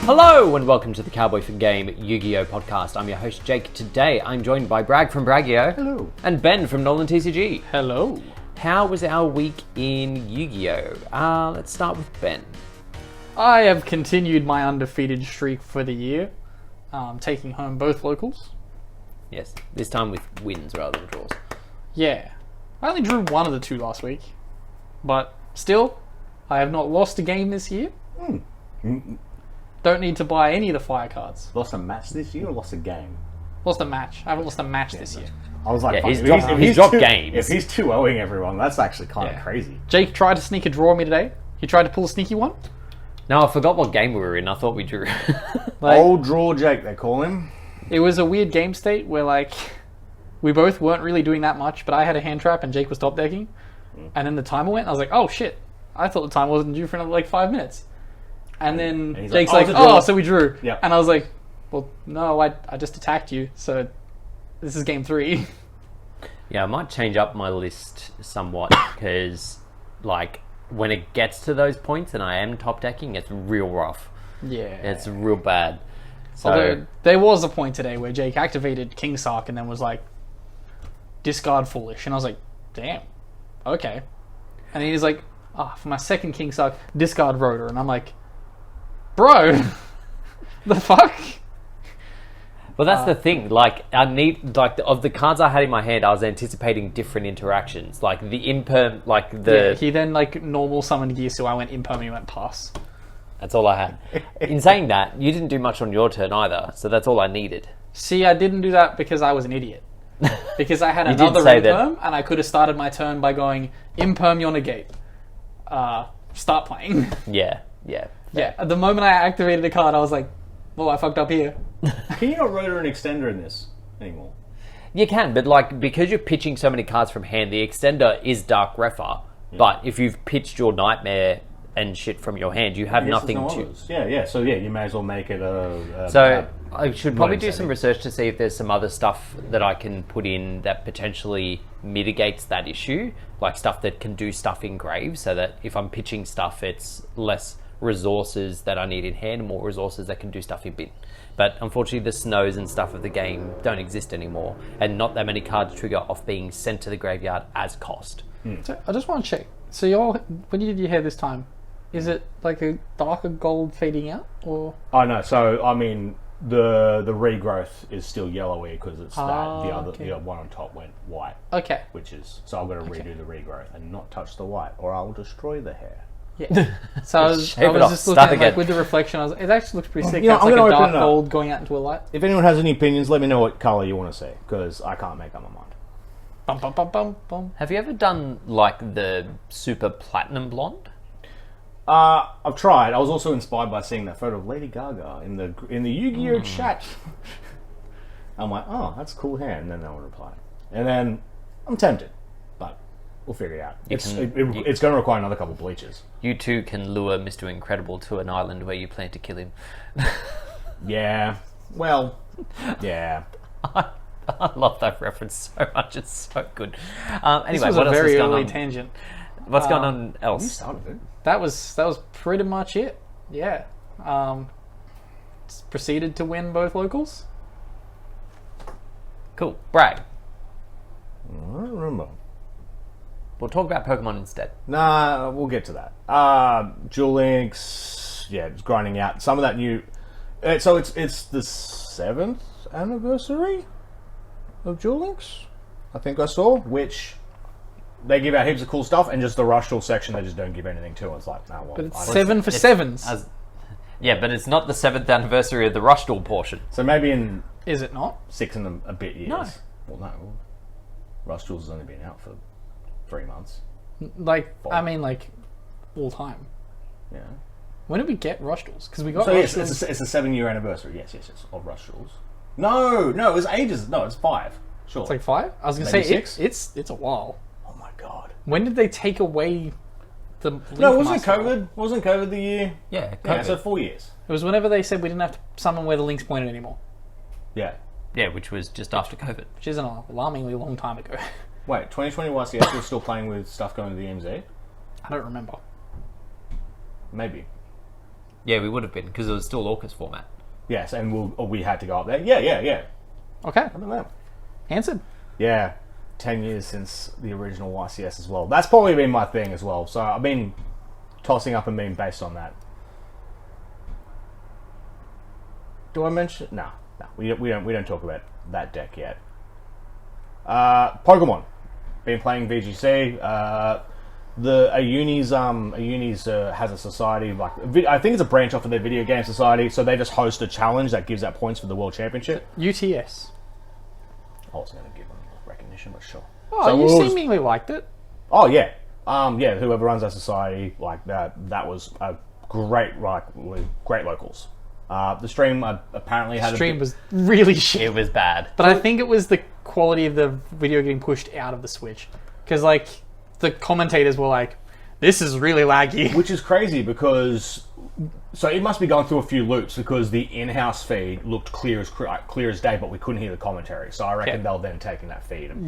Hello and welcome to the Cowboy4Game Yu-Gi-Oh podcast. I'm your host Jake. Today I'm joined by Bragg from Braggio. Hello. And Ben from NolanTCG. Hello. How was our week in Yu-Gi-Oh? Let's start with Ben. I have continued my undefeated streak for the year, taking home both locals. Yes, this time with wins rather than draws. Yeah. I only drew one of the two last week, but still, I have not lost a game this year. Don't need to buy any of the fire cards. Lost a match this year or lost a game? Lost a match. I haven't lost a match this year. I was like, Yeah, fuck, he's dropped games. If he's 2-0ing everyone, that's actually kind of crazy. Jake tried to sneak a draw on me today. He tried to pull a sneaky one. No, I forgot what game we were in. I thought we drew. Old draw Jake, they call him. It was a weird game state where, we both weren't really doing that much, but I had a hand trap and Jake was top decking. And then the timer went, and I was like, oh shit. I thought the time wasn't due for another, 5 minutes. And then he's Jake's like, so we drew. Yeah. And I was like, well, no, I just attacked you, so this is game 3. Yeah, I might change up my list somewhat because, when it gets to those points and I am top decking, it's real rough. Yeah. It's real bad. So Although, there was a point today where Jake activated King Sark and then was like, discard Foolish. And I was like, damn, okay. And then he's like, for my second King Sark, discard Rotor. And I'm like, bro, the fuck? Well, that's the thing. I need of the cards I had in my hand, I was anticipating different interactions, like the imperm, Yeah, he then normal summoned Gear, so I went imperm, he went pass. That's all I had. In saying that, you didn't do much on your turn either, so that's all I needed. See, I didn't do that because I was an idiot. Because I had You did another say imperm, and I could have started my turn by going imperm your negate. Start playing. Yeah. Yeah, at the moment I activated a card, I was like, well, I fucked up here. Can you not rotor an extender in this anymore? You can, but because you're pitching so many cards from hand, the extender is Dark Refer. Yeah. But if you've pitched your Nightmare and shit from your hand, you have nothing to. Others. Yeah. So you may as well make it a So I should probably do some research to see if there's some other stuff that I can put in that potentially mitigates that issue, like stuff that can do stuff in grave, so that if I'm pitching stuff, it's less resources that I need in hand and more resources that can do stuff in bin. But unfortunately, the snows and stuff of the game don't exist anymore, and not that many cards trigger off being sent to the graveyard as cost. So I just want to check. So when you did your hair this time, is it like a darker gold fading out, or? Oh no, so I mean the regrowth is still yellowy because it's the one on top went white. Okay. So I've got to redo the regrowth and not touch the white, or I'll destroy the hair. Yeah. So I was just looking at with the reflection. I was it actually looks pretty sick. It's like a dark gold going out into a light. If anyone has any opinions, let me know what color you want to see, because I can't make up my mind. Bum, bum, bum, bum, bum. Have you ever done the super platinum blonde? I've tried. I was also inspired by seeing that photo of Lady Gaga in the Yu-Gi-Oh chat. I'm like, oh, that's a cool hair, and then no one replied. And then I'm tempted, but we'll figure it out. It's going to require another couple bleaches. You too can lure Mr. Incredible to an island where you plan to kill him. Yeah. Well, yeah. I love that reference so much. It's so good. Anyway, This was what a else very is going early on? tangent. What's going on else? You started it. That was pretty much it. Yeah. Proceeded to win both locals. Cool. Bragg. I don't remember. We'll talk about Pokemon instead. Nah, we'll get to that. Duel Links, it's grinding out some of that new. So it's the 7th anniversary of Duel Links, I think I saw, which they give out heaps of cool stuff, and just the Rush Duel section they just don't give anything to. It's like, well, but it's 7 for 7s. Yeah, but it's not the 7th anniversary of the Rush Duel portion. So maybe in Is it not? 6 and a bit years. No. Well, no. Rush Duels has only been out for 3 months. All time. Yeah. When did we get Rush Duels? Because we got So Rush yes, Duels. it's a 7-year anniversary. Yes, of Rush Duels. No, it was ages. No, it's 5. Sure. It's like 5? I was going to Maybe say 6? it's a while. Oh my god. When did they take away the Link No, wasn't Master? COVID? Wasn't COVID the year? Yeah, Yeah, COVID. so 4 years. It was whenever they said we didn't have to summon where the links pointed anymore, Yeah. Yeah, which was just after COVID. which is an alarmingly long time ago. Wait, 2020 YCS was still playing with stuff going to the MZ? I don't remember. Maybe. Yeah, we would have been, because it was still AUKUS format. Yes, and we had to go up there. Yeah. Okay. I don't know. Answered. Yeah, 10 years since the original YCS as well. That's probably been my thing as well. So I've been tossing up a meme based on that. Do I mention? No. We don't talk about that deck yet. Pokemon. Been playing VGC. Unis has a society, like I think it's a branch off of their video game society. So they just host a challenge that gives out points for the world championship. UTS. I was going to give them recognition, but sure. Oh, So you it was- seemingly liked it. Oh yeah, yeah. Whoever runs that society, like that was a great, with great locals. The stream apparently had Stream was really shit. It was bad. But I think it was the quality of the video getting pushed out of the Switch. Because, like, the commentators were like, this is really laggy. Which is crazy because, so it must be going through a few loops because the in-house feed looked clear as day, but we couldn't hear the commentary. So I reckon they'll then taking that feed and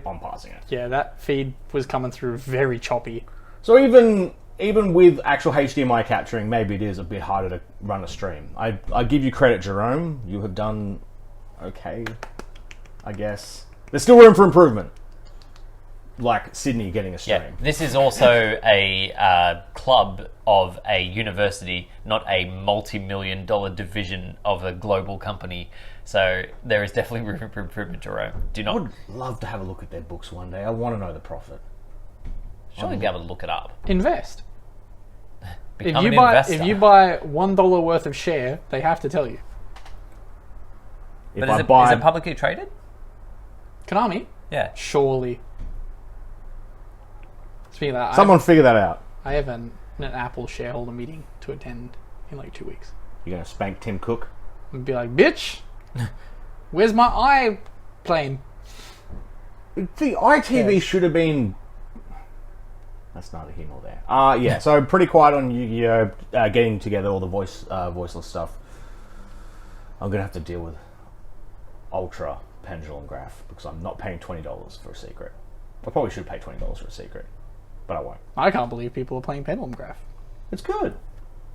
on parsing it. Yeah, that feed was coming through very choppy. So even with actual HDMI capturing, maybe it is a bit harder to run a stream. I give you credit, Jerome. You have done okay, I guess. There's still room for improvement. Like Sydney getting a stream. Yeah, this is also a club of a university, not a multi-million-dollar division of a global company. So there is definitely room for improvement, Jerome. I would love to have a look at their books one day. I want to know the profit. Surely be able to look it up. Invest. Become an investor. If you buy $1 worth of share, they have to tell you. But is it publicly traded? Konami? Yeah. Surely. Speaking of that, Someone figure that out. I have an Apple shareholder meeting to attend in like 2 weeks. You're going to spank Tim Cook? And be like, bitch, where's my iPlane? The ITV should have been... That's neither here nor there. Yeah, so pretty quiet on Yu-Gi-Oh! Getting together all the voiceless stuff. I'm going to have to deal with Ultra Pendulum Graph because I'm not paying $20 for a secret. I probably should pay $20 for a secret, but I won't. I can't believe people are playing Pendulum Graph. It's good.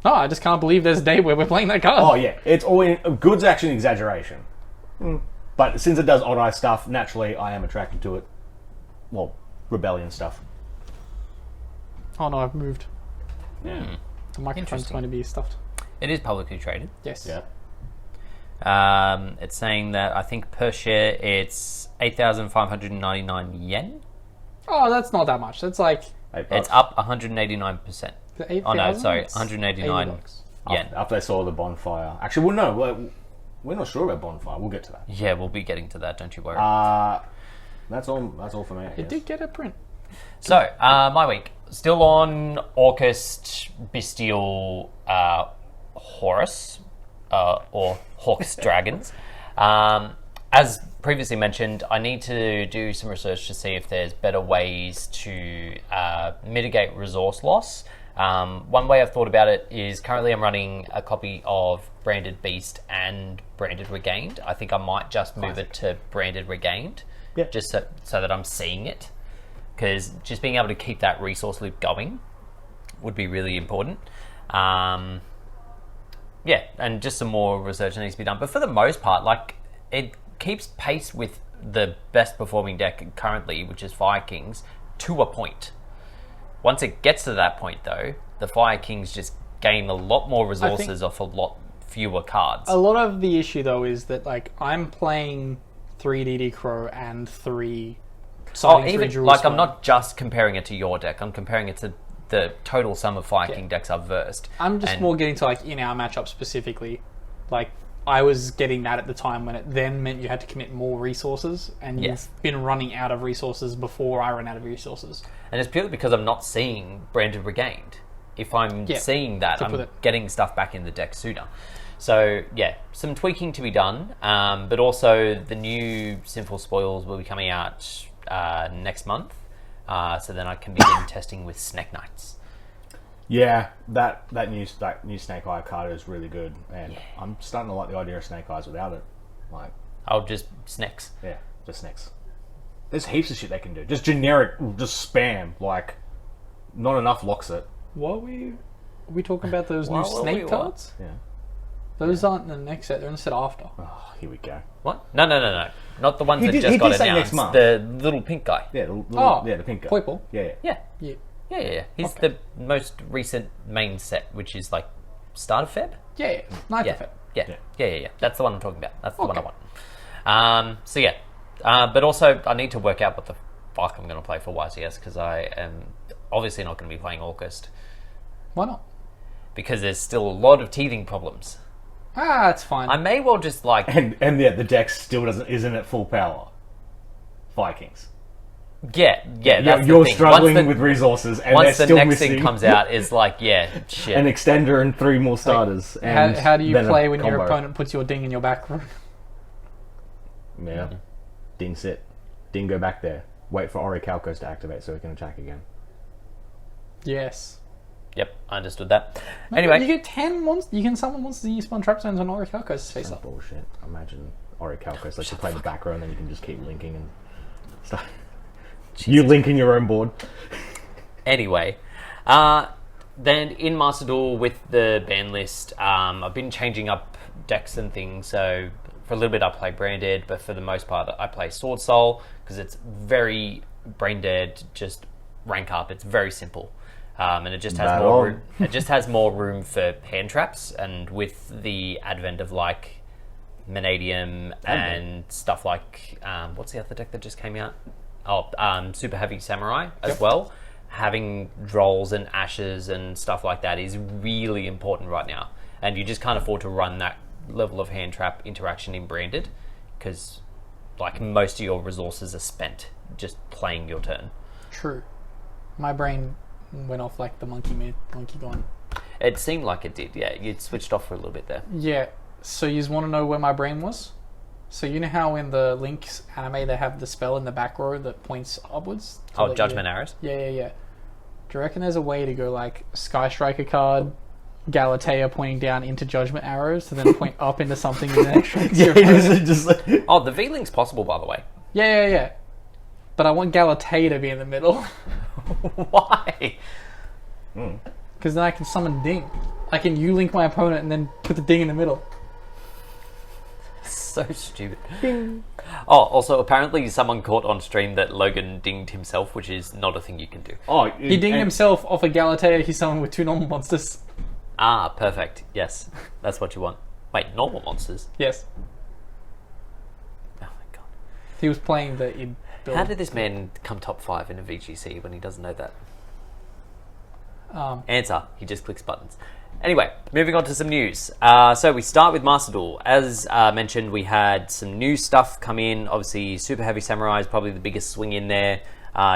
No, I just can't believe there's a day where we're playing that card. Oh yeah, it's always good's actually an exaggeration. But since it does odd eye stuff, naturally I am attracted to it. Well, rebellion stuff. Oh no, I've moved. Yeah. The microphone's going to be stuffed. It is publicly traded. Yes. Yeah. It's saying that I think per share it's 8,599 yen. Oh, that's not that much. That's like... It's up 189%. Oh no, sorry, 189 yen. After they saw the Bonfire. Actually, well, no, we're not sure about Bonfire. We'll get to that. Yeah, we'll be getting to that. Don't you worry. That's all for me. I It guess. did get a print. So, my week. Still on AUKUS Bestial Horus, or Hawks Dragons. As previously mentioned, I need to do some research to see if there's better ways to mitigate resource loss. One way I've thought about it is currently I'm running a copy of Branded Beast and Branded Regained. I think I might just move it to Branded Regained, just so that I'm seeing it. Because just being able to keep that resource loop going would be really important. Yeah, and just some more research needs to be done. But for the most part, like, it keeps pace with the best performing deck currently, which is Fire Kings, to a point. Once it gets to that point, though, the Fire Kings just gain a lot more resources off a lot fewer cards. A lot of the issue, though, is that, like, I'm playing 3 DD Crow and 3... I'm not just comparing it to your deck. I'm comparing it to the total sum of Fire King decks I've versed. I'm just more getting to, like, in our matchup specifically. Like, I was getting that at the time when it then meant you had to commit more resources, and you've been running out of resources before I ran out of resources. And it's purely because I'm not seeing Branded Regained. If I'm seeing that, I'm getting stuff back in the deck sooner. So, yeah, some tweaking to be done, but also the new Sinful Spoils will be coming out next month, so then I can begin testing with Snake Knights. Yeah, that new Snake Eye card is really good, and I'm starting to like the idea of Snake Eyes without it. Like, I'll just snakes. Yeah, just snakes. There's heaps of shit they can do. Just generic, just spam. Like, not enough locks it. What were you? Are we talking about those new What? snake cards? Yeah. Those aren't in the next set. They're in the set after. Oh, here we go. What? No. Not the ones He that did- just he got did say announced. next month. The little pink guy. Yeah, the pink guy. Poiple. Yeah. Yeah. Yeah. Yeah. He's Okay. the most recent main set, which is like start of Feb. Yeah. 9th Yeah. of Feb. Yeah. That's the one I'm talking about. That's the one I Okay. want. So yeah, but also I need to work out what the fuck I'm going to play for YCS because I am obviously not going to be playing August Why not? because there's still a lot of teething problems. Ah, it's fine. I may well just like And yet the deck still isn't at full power. Vikings. yeah. That's You're the thing. struggling with resources, and they're Once the still next missing thing comes out, is like shit. an extender and 3 more starters. and How do you then a play when your combo. opponent puts your ding in your back room? Yeah. Ding sit. Ding go back there. Wait for Orichalcos to activate so we can attack again. Yes. Yep, I understood that. You Anyway, get 10 monsters. You can summon monsters and you spawn trap zones on Orichalcos face That's up. bullshit. Imagine Orichalcos lets you play the back row and then you can just keep linking and stuff. You link in your own board. anyway, then in Master Duel with the ban list, I've been changing up decks and things. So for a little bit I play Branded, but for the most part I play Sword Soul because it's very brain dead. Just rank up. It's very simple, and it just has Battle more. on. It just has more room for hand traps, and with the advent of like Vanadium and stuff like what's the other deck that just came out? Super Heavy Samurai as well. Having Drolls and Ashes and stuff like that is really important right now, and you just can't afford to run that level of hand trap interaction in Branded because like most of your resources are spent just playing your turn. True. My brain went off like the monkey gone. It seemed like it did, yeah. You'd switched off for a little bit there. Yeah. So you want to know where my brain was? So you know how in the Link's anime they have the spell in the back row that points upwards? Oh, Judgment Arrows? Yeah. Do you reckon there's a way to go like Sky Striker card, Galatea pointing down into Judgment Arrows to then point up into something and then extract your opponent? just like, Oh, the V-Link's possible, by the way. Yeah. But I want Galatea to be in the middle. Why? Because then I can summon Ding. I can U-Link my opponent and then put the Ding in the middle. So stupid. Oh, also, apparently someone caught on stream that Logan dinged himself, which is not a thing you can do. oh, He dinged himself off a Galatea he summoned with 2 normal monsters. Ah, perfect. Yes, that's what you want. Wait, normal monsters? Yes. Oh my god. He was playing the id build. How did this man come top 5 in a VGC when he doesn't know that? Answer. He just clicks buttons. Anyway, moving on to some news. So we start with Master Duel. As mentioned, we had some new stuff come in. Obviously, Super Heavy Samurai is probably the biggest swing in there.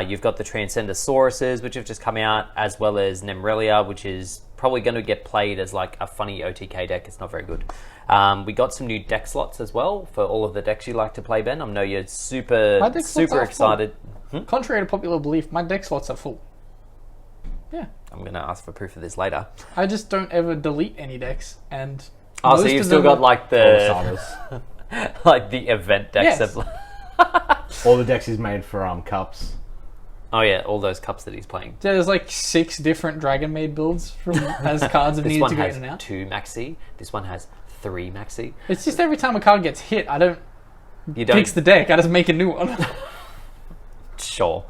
You've got the Transcendosauruses, which have just come out, as well as Nemrelia, which is probably going to get played as like a funny OTK deck. It's not very good. We got some new deck slots as well for all of the decks you like to play, Ben. I know you're My super deck slots are excited. Contrary to popular belief, my deck slots are full. Yeah. I'm going to ask for proof of this later. I just don't ever delete any decks, and Oh, so most you've of still them got are- like all the the like the event decks. Yes. That, all the decks he's made for cups. oh yeah, all those cups that he's playing. There's like 6 different Dragon Maid builds from as cards have This needed one to go in has and out. 2 maxi. This one has 3 maxi. It's just every time a card gets hit, I don't You don't fix the deck. I just make a new one. sure.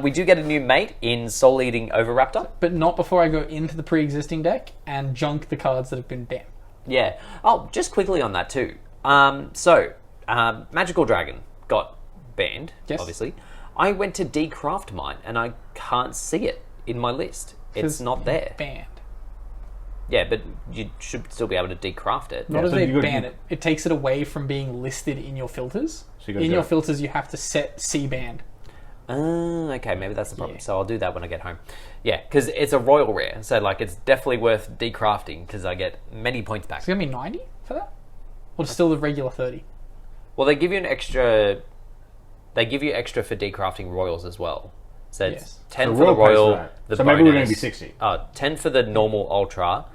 We do get a new mate in Soul Eating Overraptor. But not before I go into the pre-existing deck and junk the cards that have been banned. Yeah. Oh, just quickly on that too. Magical Dragon got banned. Yes. Obviously, I went to decraft mine and I can't see it in my list. It's 'Cause not there. Banned. Yeah, but you should still be able to decraft it. Not as so they you got- ban it. It takes it away from being listed in your filters. So you gotta In do your it. filters, you have to set C banned. Okay, maybe that's the problem. Yeah. So I'll do that when I get home. Yeah, because it's a royal rare, so like it's definitely worth decrafting because I get many points back. It's going to be 90 for that? Or still the regular 30? Well, they give you an extra. They give you extra for decrafting royals as well. So it's Yes. 10 So for the royal pays royal. for that. The So maybe we're gonna bonus. be 60. 10 for the normal ultra.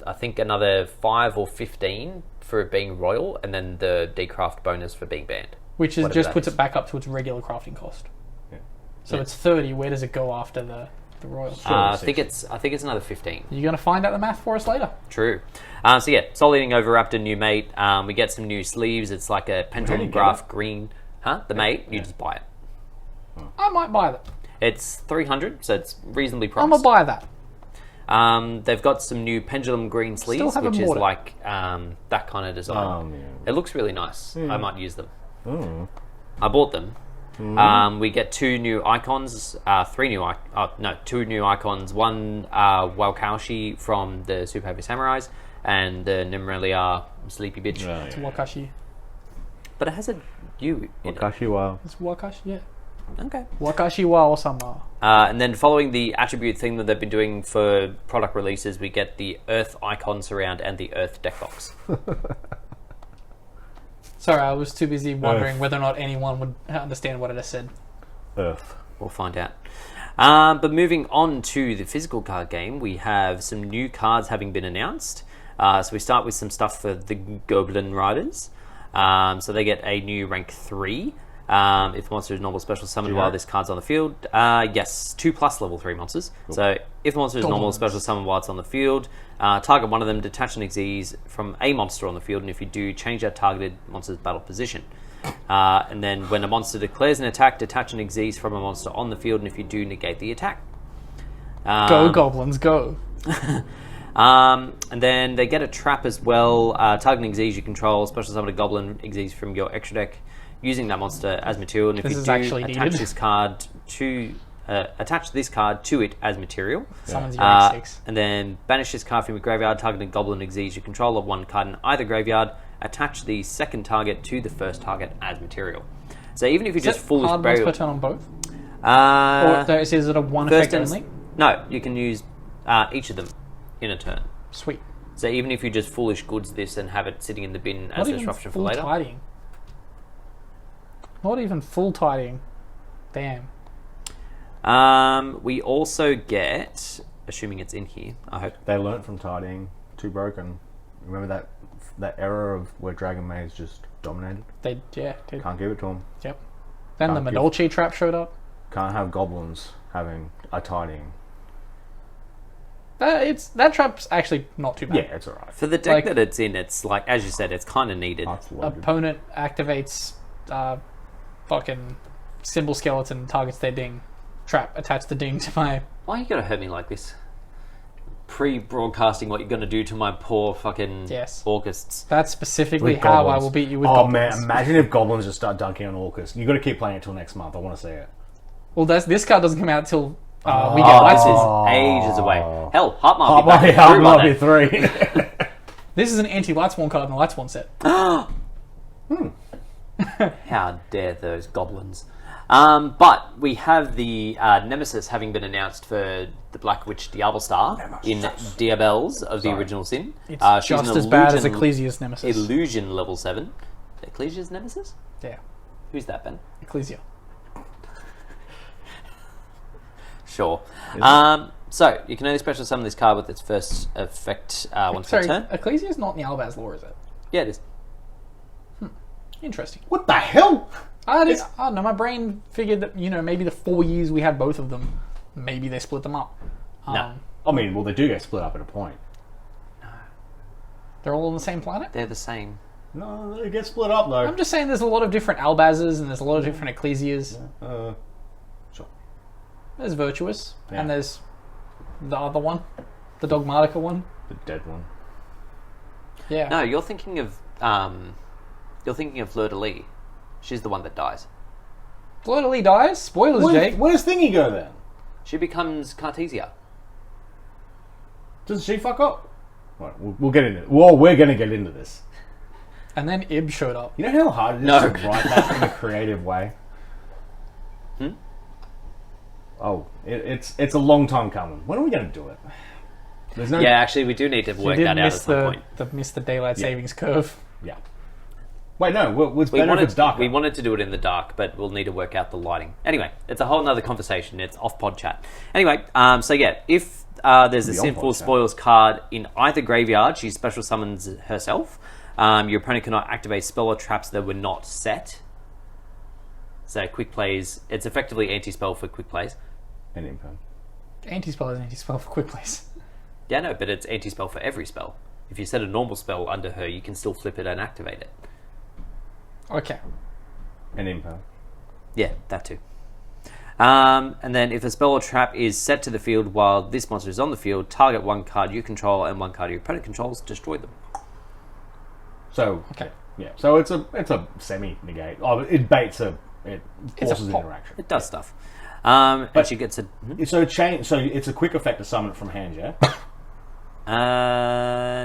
I think another 5 or 15 for it being royal, and then the decraft bonus for being banned. Which is Whatever just that puts is. it back up to its regular crafting cost. Yeah. So Yeah. it's 30. Where does it go after the the Royal. I think it's another 15. You're going to find out the math for us later. True. So yeah, Soul Eating Overraptor, new mate. We get some new sleeves. It's like a pendulum graph green. The mate, you just buy it. I might buy that. It's 300, so it's reasonably priced. I'm going to buy that. They've got some new pendulum green sleeves, which is like that kind of design. It looks really nice. I might use them. I bought them. We get two new icons, two new icons. One Waukaushi from the Super Heavy Samurais, and the Nimrelia Sleepy Bitch. It's Wakashi. But it has a U in Wakashi Wa. It's Wakashi, yeah. Okay. Wakashi wa Osama. And then following the attribute thing that they've been doing for product releases, we get the Earth Icon Surround and the Earth Deck Box. Sorry, I was too busy wondering whether or not anyone would understand what I just said. Earth. We'll find out. But moving on to the physical card game, we have some new cards having been announced. So we start with some stuff for the Goblin Riders. So they get a new rank 3. If the monster is normal, special summoned while this card's on the field. Yes, 2+ level 3 monsters. Cool. So if the monster is normal, special summoned while it's on the field, target one of them, detach an Xyz from a monster on the field, and if you do, change that targeted monster's battle position. And then when a monster declares an attack, detach an Xyz from a monster on the field, and if you do, negate the attack. Go Goblins, go! And then they get a trap as well. Targeting Xyz you control, special summon a Goblin Xyz from your extra deck, using that monster as material, and if you do, attach this card to attach this card to it as material. Summons your rank 6. And then banish this card from your graveyard, targeting Goblin Xyz you control of one card in either graveyard. Attach the second target to the first target as material. So even if you just foolish hard ones per turn on both? Or is it a one effect only? No, you can use each of them in a turn. Sweet. So even if you just foolish goods this and have it sitting in the bin as a disruption for later. Tidying. Not even full tidying. Damn. We also get, assuming it's in here, I hope. They learnt from tidying. Too broken. Remember that era of where Dragon Maze just dominated? They did. Can't give it to them. Yep. Then the Medolce trap showed up. Can't have goblins having a tidying. That trap's actually not too bad. Yeah, it's alright. For the deck that it's in, it's like, as you said, it's kind of needed. Opponent activates fucking symbol skeleton, targets their ding. Trap, attach the ding to my... Why you gotta hurt me like this? Pre-broadcasting what you're gonna do to my poor fucking Orcists. That's specifically how I will beat you with goblins. Oh man, imagine if goblins just start dunking on Orcus. You gotta keep playing it till next month. I want to see it. Well, this card doesn't come out till we get Lights. This is ages away. Hell, Heart might be 3. This is an anti-Lightsworn card in the Lightsworn set. How dare those goblins. But we have the Nemesis having been announced for the Black Witch Diabelstar in Diabels of the original sin. It's just as bad as Ecclesia's Nemesis. Illusion level 7. Ecclesia's Nemesis? Yeah. Who's that, Ben? Ecclesia. Sure. So, you can only special summon this card with its first effect once per turn. Ecclesia's not in the Albaz lore, is it? Yeah, it is. Interesting. What the hell? I don't know, my brain figured that, maybe the 4 years we had both of them, maybe they split them up. No. I mean, well, they do get split up at a point. No. They're all on the same planet? They're the same. No, they get split up, though. I'm just saying there's a lot of different Albazes and there's a lot of different Ecclesias. Sure. There's Virtuous, and there's the other one, the Dogmatica one. The dead one. Yeah. No, you're thinking of Fleur de Lis. She's the one that dies. Fleur de Lis dies? Spoilers, Jake. Where does Thingy go then? She becomes Cartesia. Does she fuck up? Right, we'll get into it. Well, we're going to get into this. And then Ib showed up. You know how hard it is to write that in a creative way? Oh, it's a long time coming. When are we going to do it? Yeah, actually, we do need to work that out at some point. Miss the daylight savings curve. Yeah. Wait, no. It's better if it's dark. We wanted to do it in the dark, but we'll need to work out the lighting. Anyway, it's a whole other conversation. It's off pod chat. Anyway, so yeah, if there's a Sinful Spoils card in either graveyard, she special summons herself. Your opponent cannot activate spell or traps that were not set. So quick plays, it's effectively anti-spell for quick plays. And imperm. Anti-spell is anti-spell for quick plays. Yeah, no, but it's anti-spell for every spell. If you set a normal spell under her, you can still flip it and activate it. Okay. And impel. Yeah, that too. And then if a spell or trap is set to the field while this monster is on the field, target one card you control and one card your opponent controls, destroy them. So Okay. yeah, so it's a semi negate. Oh, it baits it forces pop. interaction. It does stuff. And she gets a... So it's a quick effect to summon it from hand, yeah.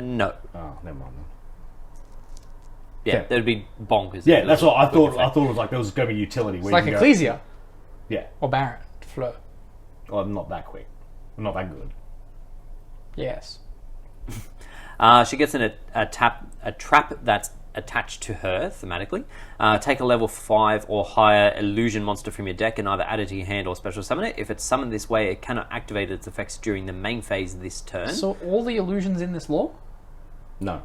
No. Oh, never mind. Yeah, Okay. that would be bonkers. Yeah, that's what I thought. Quick I thought it was like there was going to be utility. It's like Ecclesia Yeah. or Baron. Fleur. Well, not that quick. Not that good. Yes. She gets in a trap that's attached to her thematically. Take a level 5 or higher illusion monster from your deck and either add it to your hand or special summon it. If it's summoned this way, it cannot activate its effects during the main phase of this turn. So all the illusions in this lore? No.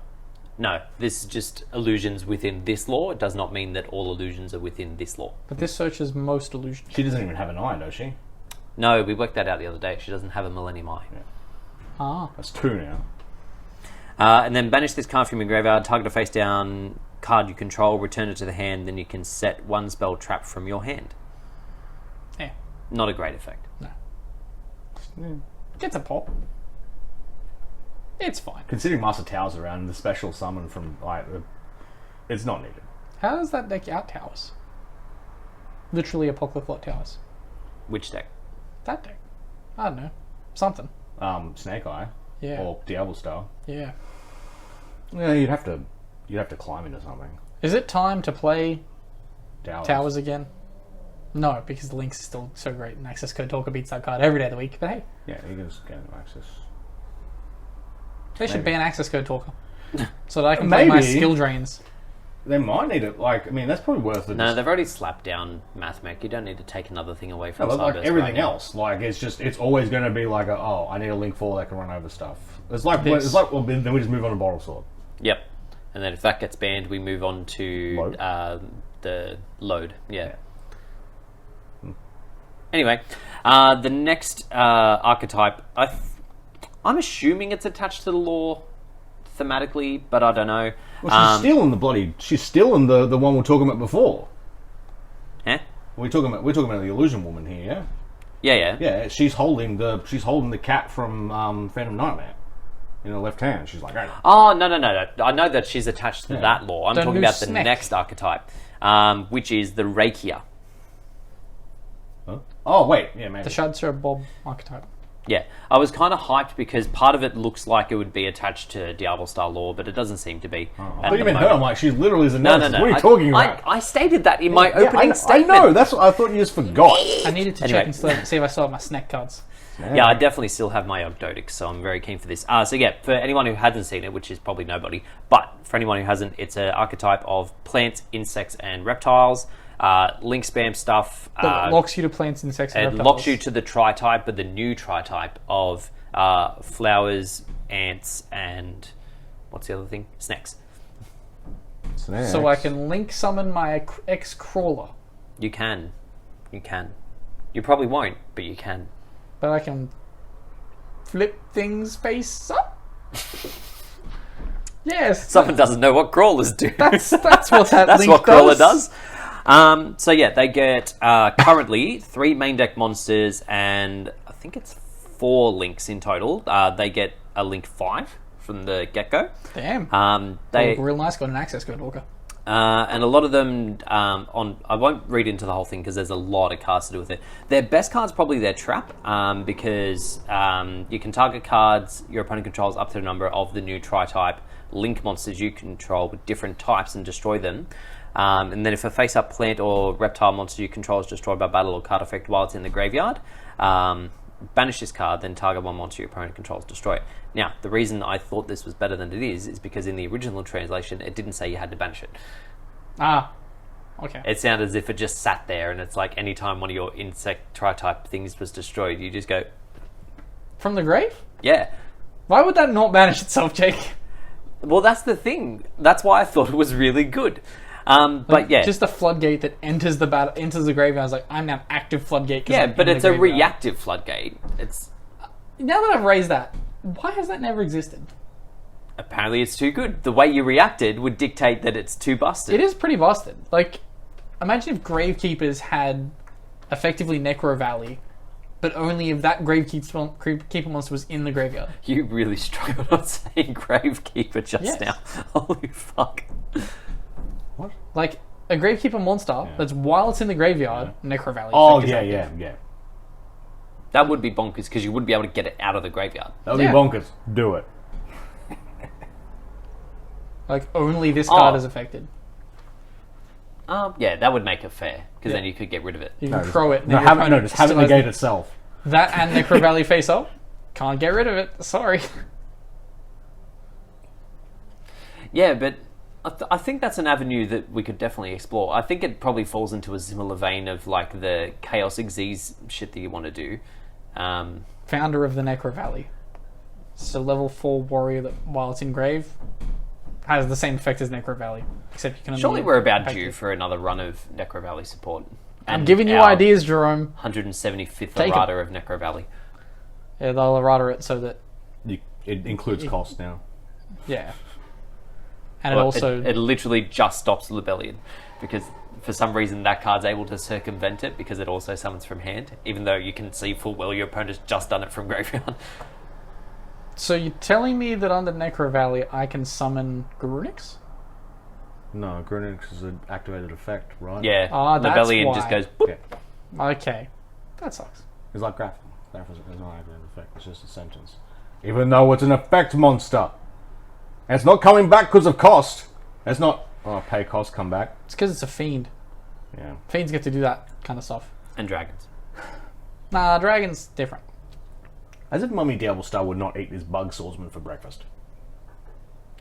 No, this is just illusions within this lore. It does not mean that all illusions are within this lore. But this searches most illusions. She doesn't even have an eye, does she? No, we worked that out the other day. She doesn't have a Millennium Eye. Ah. That's 2 now. And then banish this card from your graveyard, target a face down card you control, return it to the hand, then you can set one spell trap from your hand. Yeah. Not a great effect. No. Gets a pop. It's fine. Considering Master Towers around, the special summon from it's not needed. How does that deck out towers? Literally Apocalypse Lot towers. Which deck? That deck. I don't know. Something. Snake Eye. Yeah. Or Diablo Star. Yeah. Yeah, you'd have to climb into something. Is it time to play Towers again? No, because the Lynx is still so great and Access Code Talker beats that card every day of the week. But hey, Yeah, you can just get into access. they should Maybe. ban Access Code Talker so that I can play my Maybe. skill drains. They might need it. Like, I mean, that's probably worth it. No, they've already slapped down Mathmech. You don't need to take another thing away from But like Starburst everything right now. else, like it's always going to be like, I need a Link 4 that can run over stuff. It's like This. well, then we just move on to Bottle Sword. Yep. And then if that gets banned, we move on to Load? the load. Yeah. Anyway, the next archetype, I'm assuming it's attached to the lore thematically, but I don't know. Well, she's still in the one we were talking about before. Eh? We're talking about the Illusion Woman here. Yeah. Yeah, she's holding the cat from Phantom Nightmare in her left hand. She's like, Oh, no. I know that she's attached to that lore. I'm The talking new about the snack. next archetype, which is the Rakia. huh? Oh wait, yeah, maybe. The Shadser Bob archetype. Yeah, I was kind of hyped because part of it looks like it would be attached to Diablo Star lore, but it doesn't seem to be. I thought you meant her. I'm like, she literally is a No. nemesis. What are you talking about? I stated that in my Yeah, opening I statement. know. That's what I thought you just forgot. I needed to Anyway. check and see if I still have my snack cards. Yeah, I definitely still have my Ogdotic, so I'm very keen for this. So yeah, for anyone who hasn't seen it, which is probably nobody, but for anyone who hasn't, it's an archetype of plants, insects, and reptiles. Link spam stuff. But it locks you to plants, insects, and It reptiles. locks you to the tri-type, but the new tri-type of flowers, ants, and what's the other thing? Snakes. So I can link summon my ex-crawler. You can. You probably won't, but you can. But I can flip things face up? Yes. Someone doesn't know what crawlers do. That's what that That's link what crawler does. So yeah, they get currently 3 main deck monsters and I think it's 4 links in total. They get a link 5 from the get-go. Damn. They Look real nice, got an access code walker. and a lot of them I won't read into the whole thing because there's a lot of cards to do with it. Their best card's probably their trap because you can target cards your opponent controls up to the number of the new tri-type link monsters you control with different types and destroy them. And then if a face-up plant or reptile monster you control is destroyed by battle or card effect while it's in the graveyard, banish this card, then target one monster your opponent controls, destroy it. Now, the reason I thought this was better than it is because in the original translation, it didn't say you had to banish it. Ah. Okay. It sounded as if it just sat there, and it's like anytime one of your insect tri-type things was destroyed, you just go, From the grave? yeah. Why would that not banish itself, Jake? Well, that's the thing. That's why I thought it was really good. But yeah. Just a floodgate that enters the graveyard. I was like, I'm now active floodgate. 'cause Yeah, I'm but in it's the a graveyard. reactive floodgate. Now that I've raised that, why has that never existed? Apparently it's too good. The way you reacted would dictate that it's too busted. It is pretty busted. Like, imagine if Gravekeepers had effectively Necro Valley, but only if that Gravekeeper monster was in the graveyard. You really struggled on saying Gravekeeper just Yes. now. Holy fuck. What? Like, a Gravekeeper monster that's while it's in the graveyard, Necro Valley. Oh, effect is yeah, active. yeah. That would be bonkers because you wouldn't be able to get it out of the graveyard. That would be Yeah. bonkers. Do it. Like, only this card is affected. Yeah, that would make it fair because Yeah. then you could get rid of it. You can throw it. No, just have it negate itself. That and Necro Valley face up. Can't get rid of it. Sorry. Yeah, but I think that's an avenue that we could definitely explore. I think it probably falls into a similar vein of like the Chaos Xyz shit that you want to do. Founder of the Necro Valley. It's a level 4 warrior that, while it's in grave, has the same effect as Necro Valley. Except you can only Surely we're about impact due it. for another run of Necro Valley support. I'm And giving you our ideas, Jerome. 175th Take 'em. errata of Necro Valley. Yeah, they'll errata it so that, It includes cost now. yeah. And Well, it also... it literally just stops Libellion because for some reason that card's able to circumvent it because it also summons from hand, even though you can see full well your opponent's just done it from graveyard. So you're telling me that under Necro Valley I can summon Garunix? No, Grunix is an activated effect, right? Yeah, Ah, that's Libellion just why. goes boop. Yeah. Okay. That sucks. It's like Graph. Graph is not an activated effect, it's just a sentence. Even though it's an effect monster. And it's not coming back because of cost. It's not, pay cost, come back. It's because it's a fiend. Yeah. Fiends get to do that kind of stuff. And dragons. Nah, Dragon's different. As if Mummy Diablo Star would not eat this bug swordsman for breakfast.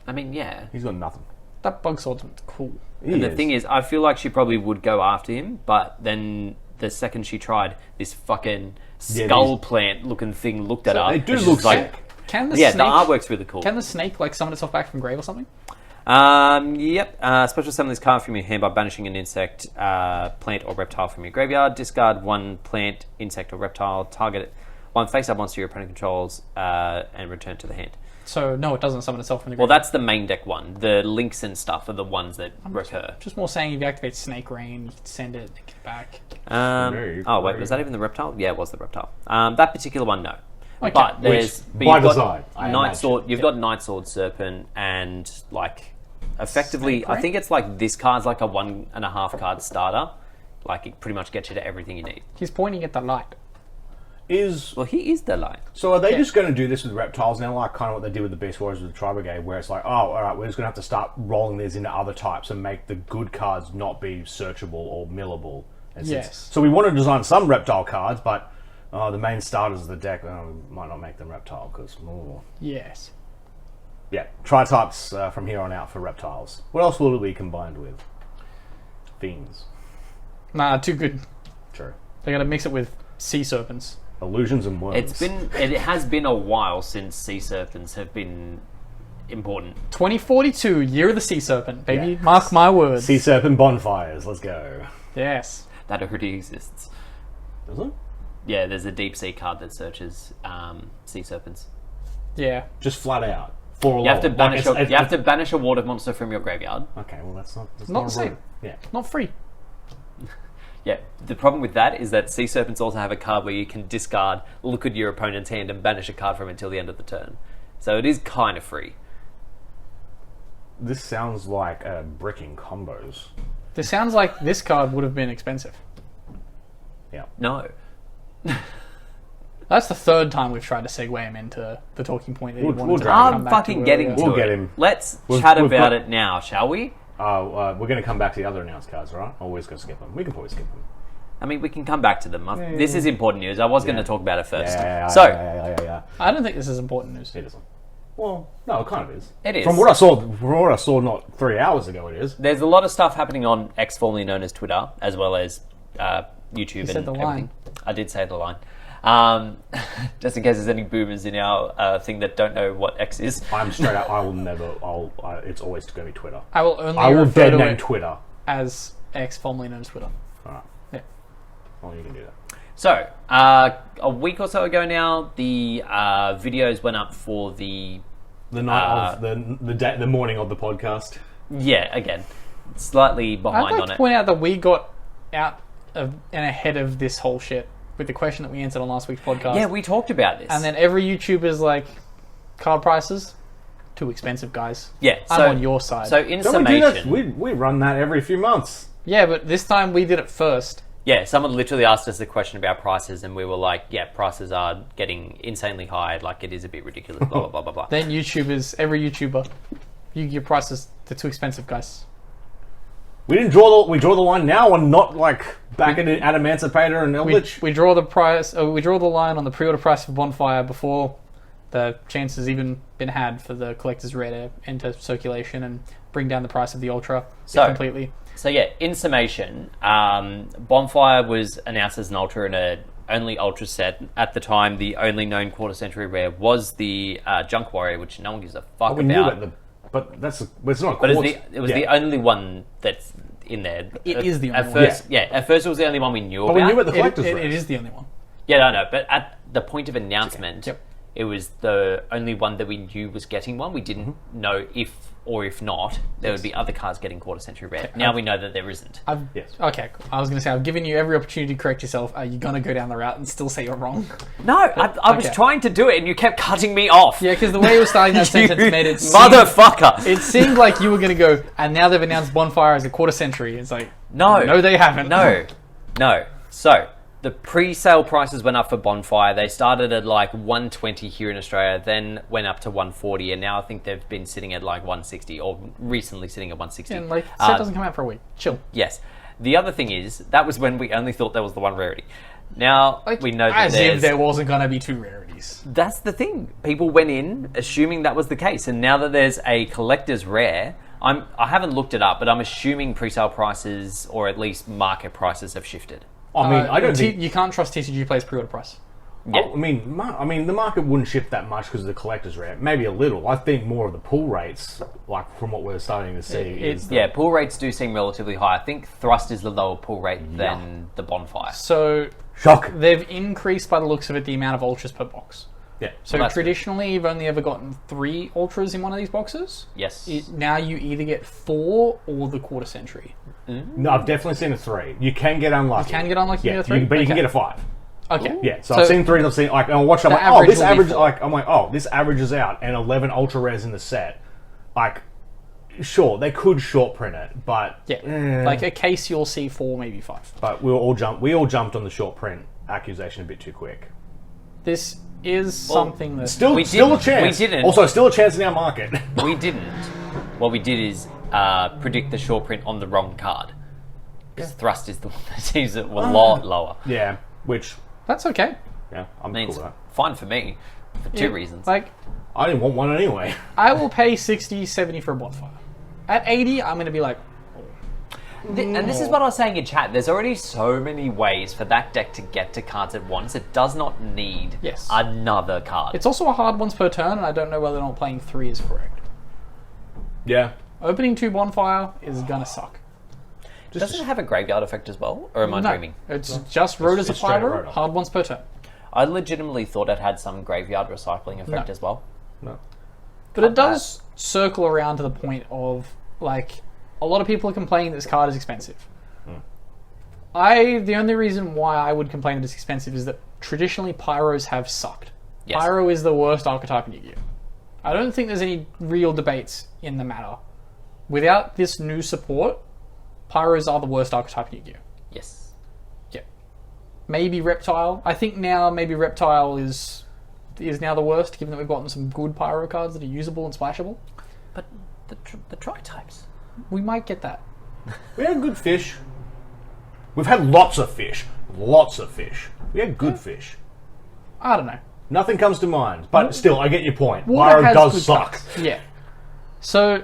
I mean, yeah. He's got nothing. That Bug Swordsman's cool. And the thing is, I feel like she probably would go after him, but then the second she tried, this fucking skull plant looking thing looked at her. they do and she's look like, sick. Can the yeah, snake... the artwork's really cool. Can the snake, like, summon itself back from grave or something? Yep. Special summon this card from your hand by banishing an insect, plant, or reptile from your graveyard. Discard one plant, insect, or reptile. Target one face-up monster your opponent controls, and return to the hand. So, no, it doesn't summon itself from the Well, grave. that's the main deck one. The links and stuff are the ones that recur. Just more saying if you activate Snake Rain, you can send it and get it back. Oh, wait, was that even the reptile? Yeah, it was the reptile. That particular one, no. Okay. But there's by you've got design, I Night imagine. Sword. You've got Night Sword Serpent, and like effectively, Snake I Rain? think it's like this card's like a 1.5 card starter. Like it pretty much gets you to everything you need. He's pointing at the light. Well, he is the light. So are they just going to do this with reptiles now, like kind of what they did with the Beast Warriors with the Tri Brigade, where it's like, oh, all right, we're just going to have to start rolling these into other types and make the good cards not be searchable or millable. And Yes. So we want to design some reptile cards, but the main starters of the deck, we might not make them reptile because, Yes. yeah, tri-types from here on out for reptiles. What else will it be combined with? Fiends. Nah, too good. True. They gotta mix it with Sea Serpents. Illusions and worms. It has been a while since Sea Serpents have been important. 2042, Year of the Sea Serpent, baby. Yeah. Mark my words. Sea Serpent Bonfires, let's go. Yes. That already exists. Does it? Yeah, there's a deep sea card that searches sea serpents. Yeah. Just flat out. For You have to banish. Like, You have to banish a water monster from your graveyard. Okay, well that's not Not a the same. route. Yeah. Not free. Yeah. The problem with that is that sea serpents also have a card where you can discard, look at your opponent's hand, and banish a card from it until the end of the turn. So it is kind of free. This sounds like bricking combos. This sounds like this card would have been expensive. Yeah. No. That's the third time we've tried to segue him into the talking point that he We'll wanted to drag him. come I'm back fucking to getting earlier. to We'll it. get him. Let's We've chat got- about it now, shall we? We're going to come back to the other announced cards, right? Or we're just going to skip them. We can probably skip them. I mean, we can come back to them. This is important news. I was going to talk about it first. Yeah. I don't think this is important news. It isn't. Well, no, it kind of is. It is. From what I saw not 3 hours ago, it is. There's a lot of stuff happening on X, formerly known as Twitter, as well as YouTube and said the everything. line. I did say the line. Just in case there's any boomers in our thing that don't know what X is. I'm straight out. I will never. It's always going to be Twitter. I will only I will refer dead to name it Twitter. as X, formerly known as Twitter. All right. Yeah. Well, you can do that. So, a week or so ago now, the videos went up for the night of the morning of the podcast. Yeah, again, slightly I'd behind like on to it. point out that we got out of and ahead of this whole shit with the question that we answered on last week's podcast. Yeah, we talked about this. And then every YouTuber's like, card prices, too expensive, guys. Yeah, I'm on your side. So in Don't we do that? summation, We run that every few months. Yeah, but this time we did it first. yeah, someone literally asked us a question about prices, and we were like, "Yeah, prices are getting insanely high. Like it is a bit ridiculous." Blah blah blah blah blah. Then every YouTuber, your prices, they're too expensive, guys. We didn't we draw the line now and not like back at Adamantipator and Eldritch. We draw the price. We draw the line on the pre-order price for Bonfire before the chance has even been had for the collector's rare to enter circulation and bring down the price of the Ultra completely. So yeah, in summation, Bonfire was announced as an Ultra and a only Ultra set. At the time, the only known quarter century rare was the Junk Warrior, which no one gives a fuck we knew about. it, but it's not. But it was the only one that's in there. It is the only at one. first. Yeah, at first it was the only one we knew But about. we knew at the collector's It rares. is the only one. Yeah, I know. But at the point of announcement, Yep. it was the only one that we knew was getting one. We didn't know if or if not there would be other cards getting quarter century rare. Now we know that there isn't. Yes. Okay, cool. I was going to say, I've given you every opportunity to correct yourself. Are you going to go down the route and still say you're wrong? No, I was okay. trying to do it, and you kept cutting me off. Yeah, because the way you were starting that You sentence made it motherfucker. It seemed like you were going to go, and now they've announced Bonfire as a quarter century. It's like, No, they haven't. No. So the pre-sale prices went up for Bonfire. They started at like 120 here in Australia, then went up to 140, and now I think they've been sitting at like 160, or recently sitting at 160. And like, set doesn't come out for a week. Chill. Yes. The other thing is, that was when we only thought there was the one rarity. Now, Like, we know that as if there's... there wasn't going to be two rarities. That's the thing. People went in assuming that was the case, and now that there's a collector's rare, I haven't looked it up, but I'm assuming pre-sale prices, or at least market prices, have shifted. I mean, I don't think. You can't trust TCG Play's pre-order price. Yeah. I mean, the market wouldn't shift that much because of the collector's rare. Maybe a little. I think more of the pull rates, like from what we're starting to see, is Yeah, pull rates do seem relatively high. I think Thrust is the lower pull rate than the Bonfire. So shock. they've increased by the looks of it the amount of ultras per box. Yeah. So that's traditionally, you've only ever gotten 3 ultras in one of these boxes. Yes. Now you either get 4 or the quarter century. No, I've definitely seen a 3. You can get unlucky. You can get unlucky Yeah, with a 3? but you can Okay. get a 5. Okay. Yeah, so I've seen 3s. I've seen like, and I'll watch. I'm The like, oh, average this will be average. 4. Like, I'm like, oh, this averages out, and 11 ultra rares in the set. Like, sure, they could short print it, but Yeah. Like a case, you'll see 4, maybe 5. But we all jumped on the short print accusation a bit too quick. This is something that... Still We a didn't. chance. We didn't. Also, still a chance in our market. We didn't. What we did is predict the short print on the wrong card. Because Thrust is the one that seems a lot lower. Yeah, which That's okay. yeah, I'm I mean, cool it's with that. fine for me, for two reasons. Like, I didn't want one anyway. I will pay 60, 70 for a Bonfire. At 80, I'm going to be like, And this is what I was saying in chat. There's already so many ways for that deck to get to cards at once. It does not need Yes. another card. it's also a hard once per turn, and I don't know whether or not playing 3 is correct. Yeah. Opening 2 Bonfire is going to suck. Does it have a graveyard effect as well? Or am I dreaming? It's just Road as a it's straight Pyro, Rotor. hard once per turn. I legitimately thought it had some graveyard recycling effect No. as well. No. But it does circle around to the point of, like, a lot of people are complaining this card is expensive. The only reason why I would complain that it's expensive is that traditionally Pyros have sucked. Yes. Pyro is the worst archetype in Yu-Gi-Oh! I don't think there's any real debates in the matter. Without this new support, Pyros are the worst archetype in Yu-Gi-Oh! Yes. Yeah. Maybe Reptile. I think now maybe Reptile is now the worst, given that we've gotten some good Pyro cards that are usable and splashable. But the tri-types. We might get that. We had good fish. We've had lots of fish. Lots of fish. We had good fish. I don't know. Nothing comes to mind, but still, I get your point. Water Pyro has does good suck. cards. Yeah. So,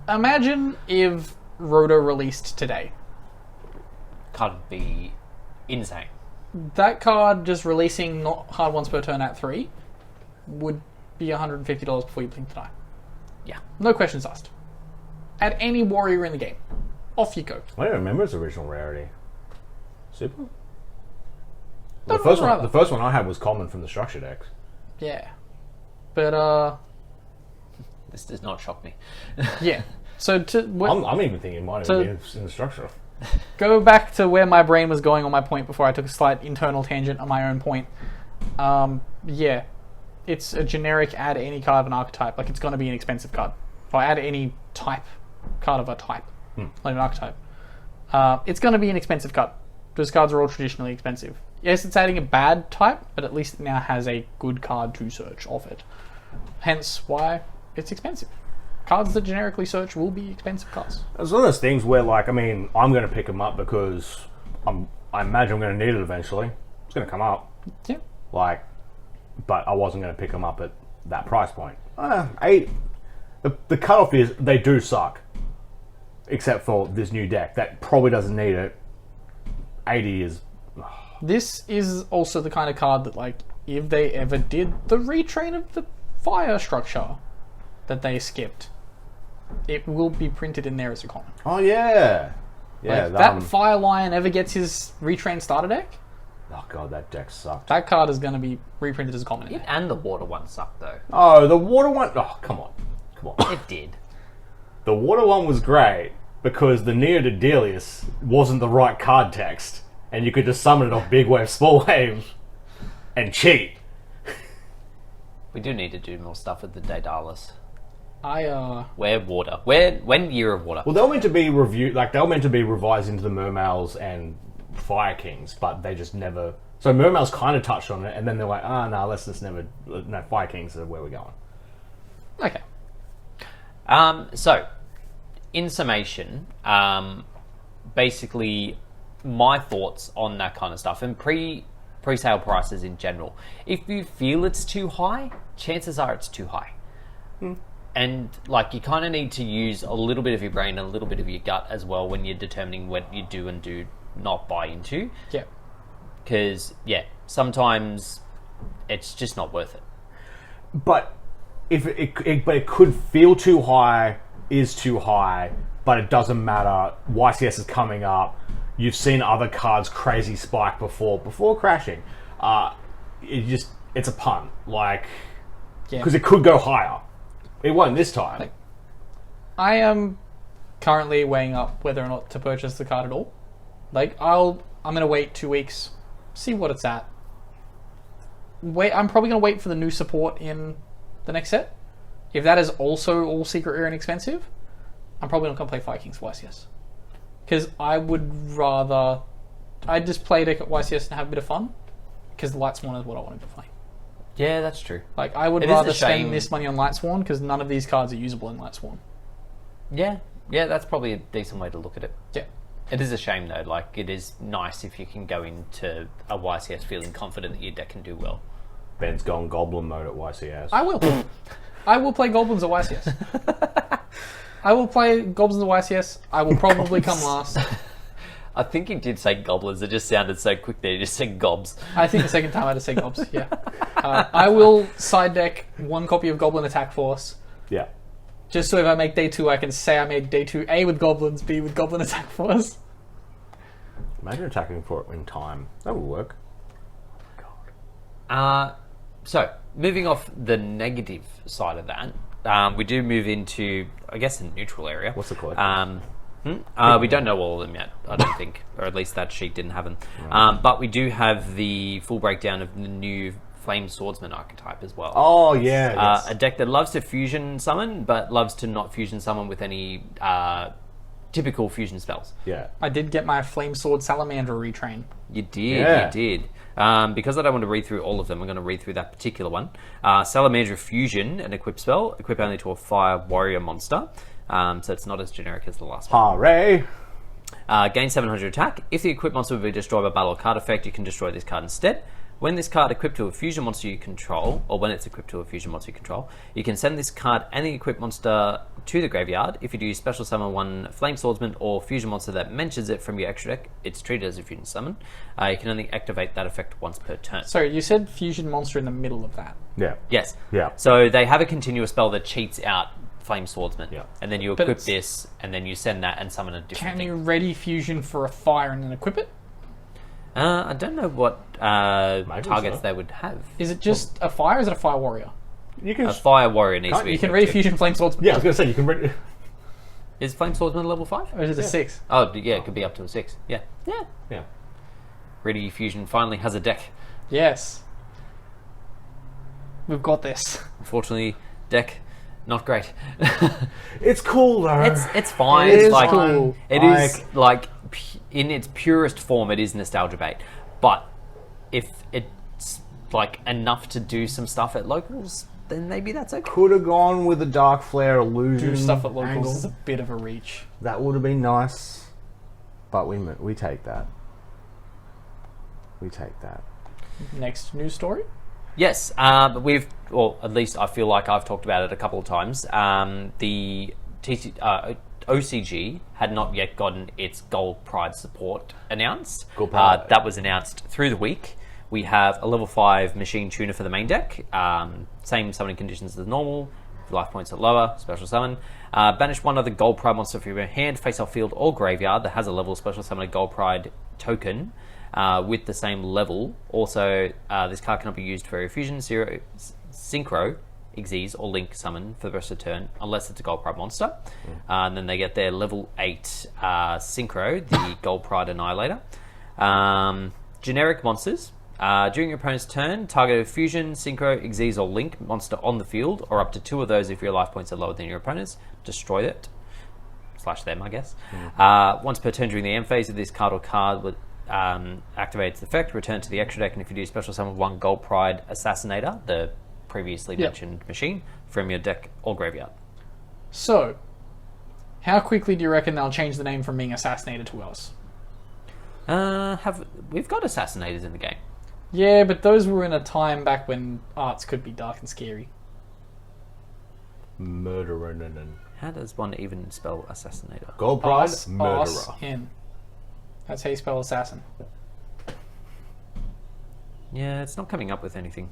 imagine if Roto released today. Card would be insane. That card just releasing not hard once per turn at 3 would be $150 before you blink an eye. Yeah. No questions asked. At any warrior in the game. Off you go. I don't remember its original rarity. Super? The first one I had was common from the structure decks. Yeah. But, This does not shock me. yeah. So I'm even thinking it might have been in the structure. Go back to where my brain was going on my point before I took a slight internal tangent on my own point. Yeah. It's a generic add any card of an archetype. Like, it's going to be an expensive card. If I add any type, card of a type, like an archetype, it's going to be an expensive card. Those cards are all traditionally expensive. Yes, it's adding a bad type, but at least it now has a good card to search of it. Hence why it's expensive. Cards that generically search will be expensive cards. It's one of those things where, like, I mean, I'm going to pick them up because I imagine I'm going to need it eventually. It's going to come up. Yeah. Like, but I wasn't going to pick them up at that price point. The cutoff is they do suck. Except for this new deck. That probably doesn't need it. 80 is... This is also the kind of card that, like, if they ever did the retrain of the fire structure that they skipped, it will be printed in there as a common. Oh, yeah. Yeah, like, that Fire Lion ever gets his retrain starter deck, oh, God, that deck sucked. that card is going to be reprinted as a common in there. And the water one sucked, though. Oh, the water one... Oh, come on. It did. The water one was great because the Neo Dedelius wasn't the right card text, and you could just summon it off Big Wave, Small Wave, and cheat. We do need to do more stuff with the Daedalus. Where water? When Year of Water? Well, they were meant to be revised into the Mermails and Fire Kings, but they just never... So Mermails kind of touched on it, and then they're like, let's just never... No, Fire Kings are where we're going. Okay. So, in summation, basically, my thoughts on that kind of stuff, and pre-sale prices in general. If you feel it's too high, chances are it's too high. And, like, you kind of need to use a little bit of your brain and a little bit of your gut as well when you're determining what you do and do not buy into. Yeah. Because, sometimes it's just not worth it. But it could feel too high, is too high, but it doesn't matter. YCS is coming up. You've seen other cards crazy spike before crashing. It's a punt, like, because it could go higher. It won't this time. Like, I am currently weighing up whether or not to purchase the card at all. Like, I'm gonna wait 2 weeks, see what it's at. I'm probably gonna wait for the new support in the next set. If that is also all secret rare and expensive, I'm probably not gonna play Fire Kings YCS. Because I would rather... I'd just play deck at YCS and have a bit of fun. Because the Light Sworn is what I want to be playing. Yeah, that's true. Like, I would rather spend this money on Light Sworn because none of these cards are usable in Light Sworn. Yeah, that's probably a decent way to look at it. Yeah. It is a shame, though. Like, it is nice if you can go into a YCS feeling confident that your deck can do well. Ben's gone Goblin mode at YCS. I will. I will play Goblins at YCS. I will play Goblins at YCS. I will probably come last. I think you did say goblins. It just sounded so quick there. You just said gobs. I think the second time I just said gobs, yeah. I will side deck 1 copy of Goblin Attack Force. Yeah. Just so if I make day 2, I can say I made day 2 A with Goblins, B with Goblin Attack Force. Imagine attacking for it in time. That would work. So, moving off the negative side of that, we do move into, I guess, the neutral area. What's the collective? We don't know all of them yet, I don't think. Or at least that sheet didn't have them. But we do have the full breakdown of the new Flame Swordsman archetype as well. Oh, yeah. Yes. A deck that loves to fusion summon, but loves to not fusion summon with any typical fusion spells. Yeah. I did get my Flame Sword Salamander retrain. You did. Because I don't want to read through all of them, I'm going to read through that particular one. Salamander Fusion, an equip spell. Equip only to a fire warrior monster. So it's not as generic as the last one. Hooray! Gain 700 attack. If the equipped monster will be destroyed by battle or card effect, you can destroy this card instead. When this card equipped to a fusion monster you control, or when it's equipped to a fusion monster you control, you can send this card and the equipped monster to the graveyard. If you do special summon 1 Flame Swordsman or fusion monster that mentions it from your extra deck, it's treated as a fusion summon. You can only activate that effect once per turn. Sorry, you said fusion monster in the middle of that. Yeah. Yes. Yeah. So they have a continuous spell that cheats out Flame Swordsman. Yeah. And then you equip this, and then you send that and summon a different Can thing. you ready fusion for a fire and then equip it? I don't know what targets so. they would have. Is it just a fire? Or is it a fire warrior? You can. A fire warrior needs to be. You can ready fusion flame swordsman. Yeah, I was going to say you can. Is Flame Swordsman level 5? Or is it a 6? Oh, yeah, it could be up to a 6. Yeah. Yeah. Ready Fusion finally has a deck. Yes. We've got this. Unfortunately, deck not great. It's cool though. It's fine. It It's is like cool. it is like in its purest form, it is nostalgia bait. But if it's like enough to do some stuff at locals, then maybe that's okay. Could have gone with a Dark Flare illusion. Do stuff at locals angle. is a bit of a reach. That would have been nice, but we take that. We take that. Next news story? Yes, but or at least I feel like I've talked about it a couple of times. The OCG had not yet gotten its Gold Pride support announced. Gold Pride. That was announced through the week. We have a level 5 machine tuner for the main deck. Same summoning conditions as normal. Life points are lower. Special summon. Banish one other Gold Pride monster from your hand, face off field or graveyard that has a level special summon a Gold Pride token with the same level. Also, this card cannot be used for a fusion, synchro, Xyz, or link summon for the rest of the turn unless it's a Gold Pride monster. And then they get their level 8 synchro, the Gold Pride Annihilator. Generic monsters. During your opponent's turn, target a fusion, synchro, Xyz, or link monster on the field, or up to 2 of those if your life points are lower than your opponent's. Destroy it. Slash them, I guess. Once per turn during the end phase, if this card or card activates the effect, return to the extra deck, and if you do special summon 1 Gold Pride Assassinator, the previously mentioned machine, from your deck or graveyard. So, how quickly do you reckon they'll change the name from being Assassinator to else? We've got Assassinators in the game. Yeah, but those were in a time back when arts could be dark and scary. Murderer. How does one even spell Assassinator? Gold Pride, Us, murderer. N. That's how you spell assassin. Yeah, it's not coming up with anything.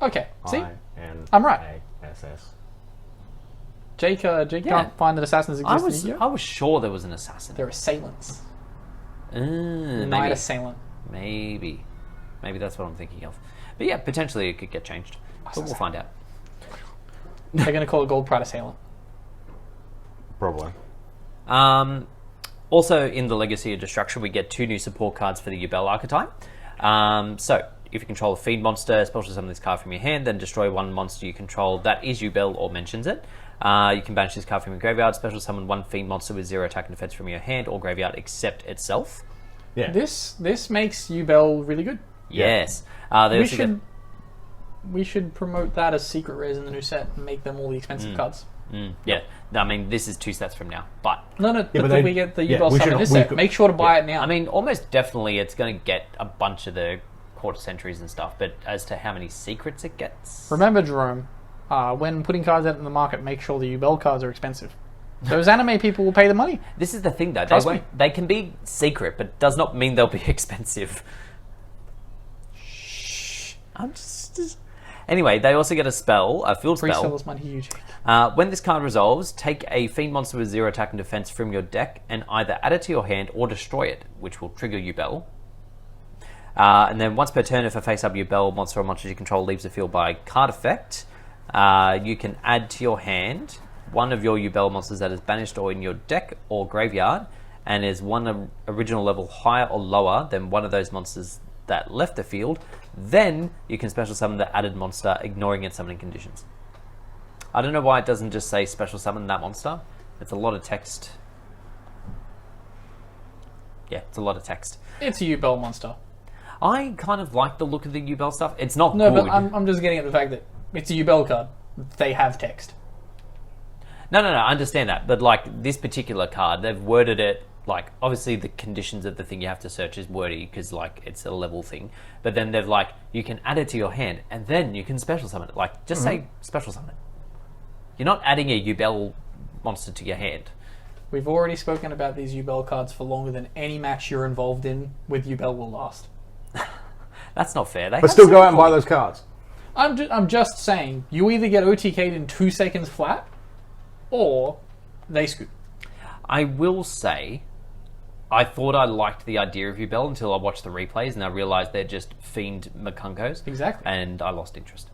Okay, see? I-N-A-S-S. I'm right. Jake can't find that assassins exist in Yu-Gi-Oh? I was sure there was an assassin. They're assailants. Night Night assailant. Maybe that's what I'm thinking of. But yeah, potentially it could get changed. But we'll find out. They're going to call it Gold Pride Assailant. Probably. Also, in the Legacy of Destruction, we get 2 new support cards for the Yubel archetype. So, if you control a Fiend monster, special summon this card from your hand, then destroy 1 monster you control that is Yubel or mentions it. You can banish this card from your graveyard, special summon 1 Fiend monster with 0 attack and defense from your hand or graveyard except itself. Yeah. This makes Yubel really good. Yes. We should promote that as secret rares in the new set and make them all the expensive cards. Yeah, I mean, this is 2 sets from now, but... No, but then we get the Yubel we stuff should- in this we set. could- Make sure to buy it now. I mean, almost definitely it's going to get a bunch of the quarter centuries and stuff, but as to how many secrets it gets... Remember, Jerome, when putting cards out in the market, make sure the Yubel cards are expensive. Those anime people will pay the money. This is the thing, though. Trust me. They can be secret, but does not mean they'll be expensive. Shh. I'm just... Anyway, they also get a spell, a field spell. Pre-sellers money, you Jake. When this card resolves, take a Fiend monster with 0 attack and defense from your deck and either add it to your hand or destroy it, which will trigger Yubel. And then once per turn, if a face-up Yubel monster or monster you control leaves the field by card effect, you can add to your hand 1 of your Yubel monsters that is banished or in your deck or graveyard and is 1 original level higher or lower than 1 of those monsters that left the field. Then you can special summon the added monster, ignoring its summoning conditions. I don't know why it doesn't just say special summon that monster. It's a lot of text. Yeah, it's a lot of text. It's a Yubel monster. I kind of like the look of the Yubel stuff. It's not No, good. but I'm just getting at the fact that it's a Yubel card. They have text. No, I understand that. But like this particular card, they've worded it like, obviously the conditions of the thing you have to search is wordy because like it's a level thing. But then they've like, you can add it to your hand and then you can special summon it. Like, just say special summon it. You're not adding a Yubel monster to your hand. We've already spoken about these Yubel cards for longer than any match you're involved in with Yubel will last. That's not fair. But still go out and buy those cards. I'm just saying, you either get OTK'd in 2 seconds flat, or they scoop. I will say, I thought I liked the idea of Yubel until I watched the replays and I realised they're just fiend Makunkos. Exactly. And I lost interest.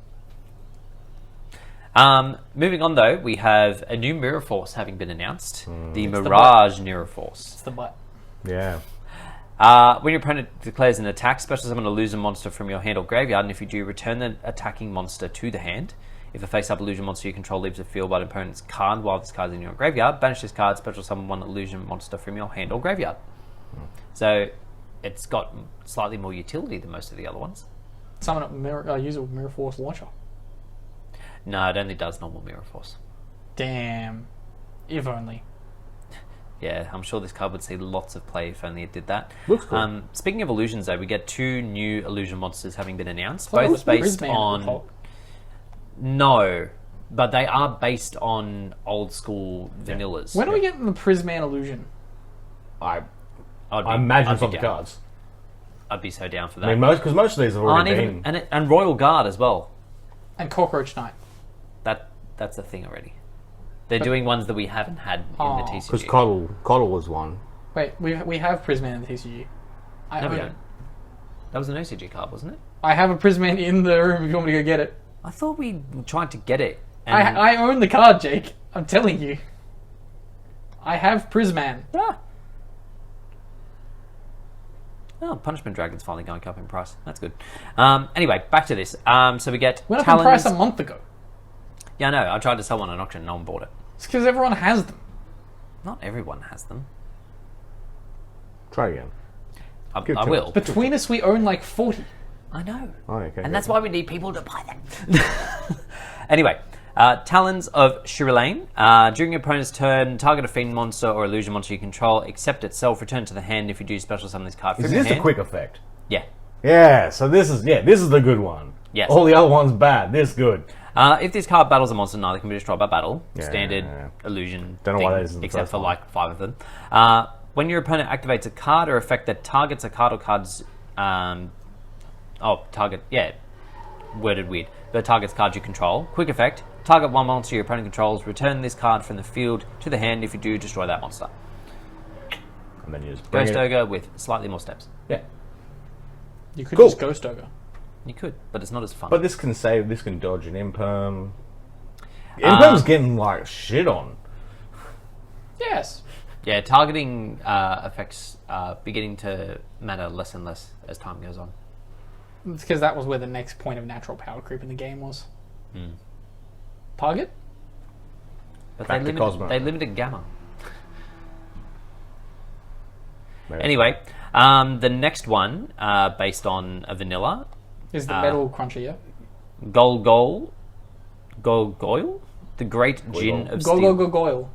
Moving on though, we have a new Mirror Force having been announced. The Mirage Mirror Force. It's the butt. Yeah. When your opponent declares an attack, special summon a illusion monster from your hand or graveyard, and if you do, return the attacking monster to the hand. If a face-up illusion monster you control leaves the field by an opponent's card while this card is in your graveyard, banish this card, special summon one illusion monster from your hand or graveyard. So it's got slightly more utility than most of the other ones. Summon a use a Mirror Force launcher. No, it only does normal Mirror Force. Damn. If only. Yeah, I'm sure this card would see lots of play if only it did that. Looks cool. Speaking of illusions, though, we get 2 new illusion monsters having been announced, So both based Prisman on... default. No, but they are based on old school vanillas. When are we getting the Prisman illusion? I I'd imagine I'd it's be on the down. cards. I'd be so down for I that. mean, because most of these have already been. And Royal Guard as well. And Cockroach Knight. That's a thing already. They're doing ones that we haven't had in the TCG. Because Coddle was one. Wait, we have Prisman in the TCG. I No, we own don't. it. That was an OCG card, wasn't it? I have a Prisman in the room if you want me to go get it. I thought we tried to get it. And I own the card, Jake. I'm telling you. I have Prisman. Ah. Oh, Punishment Dragon's finally going up in price. That's good. Anyway, back to this. So we get Went up Talons. in price a month ago. Yeah, I know. I tried to sell one at auction. No one bought it. It's because everyone has them. Not everyone has them. Try again. I Give it to will. us. Between us, we own like 40. I know. Oh, okay. And that's why we need people to buy them. Anyway, Talons of Shirilane. During your opponent's turn, target a fiend monster or illusion monster you control, except itself, return to the hand. If you do, special summon this card from Is your this hand. a quick effect? Yeah. Yeah, so this is the good one. Yes. All the other ones bad. This good. If this card battles a monster, neither can be destroyed by battle. Yeah, Standard yeah. illusion Don't know thing, why that isn't the except first for one. like 5 of them. When your opponent activates a card or effect that targets a card or cards... worded weird. But targets cards you control. Quick effect. Target one monster your opponent controls. Return this card from the field to the hand. If you do, destroy that monster. And then you just bring Ghost it. Ogre with slightly more steps. Yeah. You could Cool. just Ghost Ogre. You could, but it's not as fun. But this can save. This can dodge an Imperm. Imperm's getting like shit on. Yes. Yeah, targeting effects are beginning to matter less and less as time goes on. It's because that was where the next point of natural power creep in the game was. Target? But Back to Cosmo. they limited Gamma. Maybe. Anyway, the next one, based on a vanilla, Is the Metal Cruncher, yeah? Golgoyle, the Great Djinn of Steel. Goyle.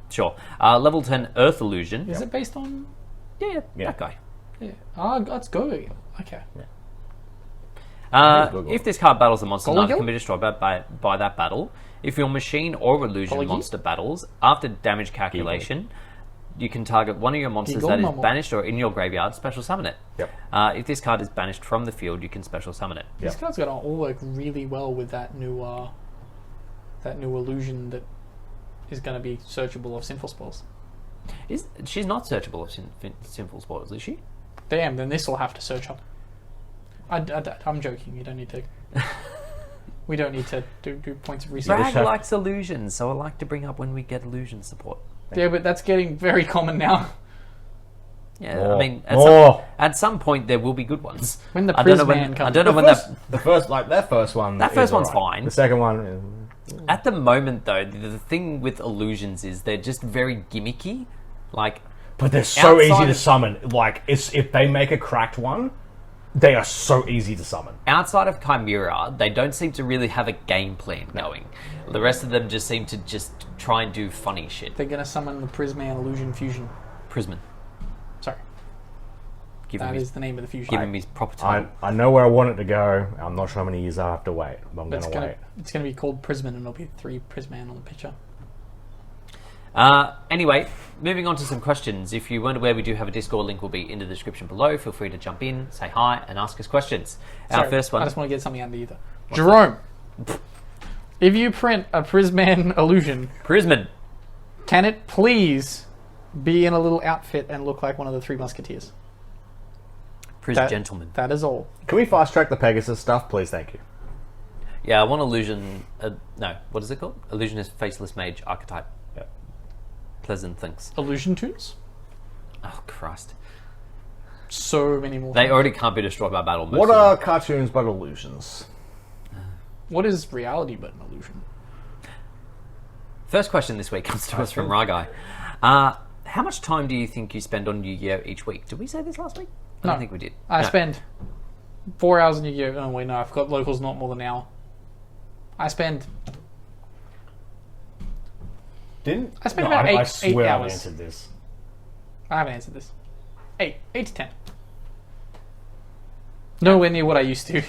Sure. Level 10 Earth Illusion. Is it based on... Yeah, Yeah. that guy. Yeah. Ah, that's Goyle. Okay. If this card battles a monster, neither Golgil? can be destroyed by that battle. If your machine or illusion Golgi? monster battles, after damage calculation, you can target one of your monsters that is Giggle banished or in your graveyard, special summon it. Yep. If this card is banished from the field, you can special summon it. These cards are going to all work really well with that new illusion that is going to be searchable of Sinful Spells. She's not searchable of sinful spoils, is she? Damn, then this will have to search up. I'm joking. You don't need to. We don't need to do points of research. Bragg likes illusions, so I like to bring up when we get illusion support. Yeah, but that's getting very common now. Yeah, More. I mean, More. at some point there will be good ones. When the I don't know Prisman comes. I don't know when The first one. That first is one's alright. fine. The second one. At the moment, though, the thing with illusions is they're just very gimmicky. Like, But they're so Outside easy to of- summon. Like, if they make a cracked one, they are so easy to summon. outside of Chimera, they don't seem to really have a game plan going. The rest of them just seem to just try and do funny shit. They're going to summon the Prisman Illusion Fusion. Prisman. Sorry, Give that him is his, the name of the fusion. give him his proper title. I know where I want it to go. I'm not sure how many years I have to wait, but I'm But going to wait. it's going to be called Prisman, and there'll be 3 Prisman on the picture. Anyway, moving on to some questions. If you weren't aware, we do have a Discord link will be in the description below. Feel free to jump in, say hi, and ask us questions. Our Sorry, first one. I just want to get something out of the ether. Jerome, if you print a Prisman Illusion, Prisman. can it please be in a little outfit and look like one of the Three Musketeers. Gentleman. That is all. Can we fast track the Pegasus stuff, please? Thank you. Yeah, I want illusion. No, what is it called? Illusionist faceless mage archetype. Yep. Pleasant things. Illusion Tunes? Oh Christ! So many more. They already can't be destroyed by battle. What are cartoons but illusions? What is reality but an illusion? First question this week comes to us from Ragai. How much time do you think you spend on Yu-Gi-Oh each week? Did we say this last week? I don't think we did. I spend 4 hours in Yu-Gi-Oh. Oh wait, no, I've got locals not more than an hour. I spend about 8 I swear I've hours. answered this. I haven't answered this. 8 to 10. Nowhere near what I used to.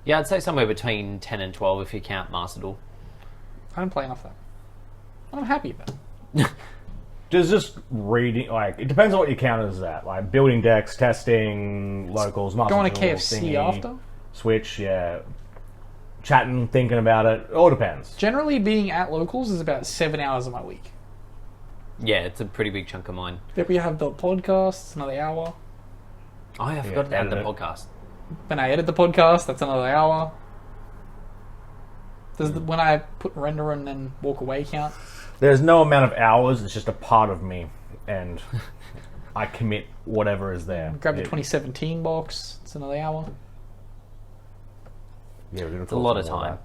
Yeah, I'd say somewhere between 10 and 12 if you count Master Duel. I don't play enough of that. I'm happy about it. Does just reading, like, it depends on what you count as that. Like, building decks, testing, locals, Master Going to Duel, KFC thingy, after? Switch, yeah. Chatting, thinking about it. It all depends. Generally, being at locals is about 7 hours of my week. Yeah, it's a pretty big chunk of mine. Then we have the podcast, it's another hour. Oh, yeah, I forgot to add the edit it. podcast. When I edit the podcast, that's another hour. Does when I put render and then walk away count? There's no amount of hours, it's just a part of me. And I commit whatever is there. Grab the 2017 box, it's another hour. Yeah, we're gonna It's a lot of time.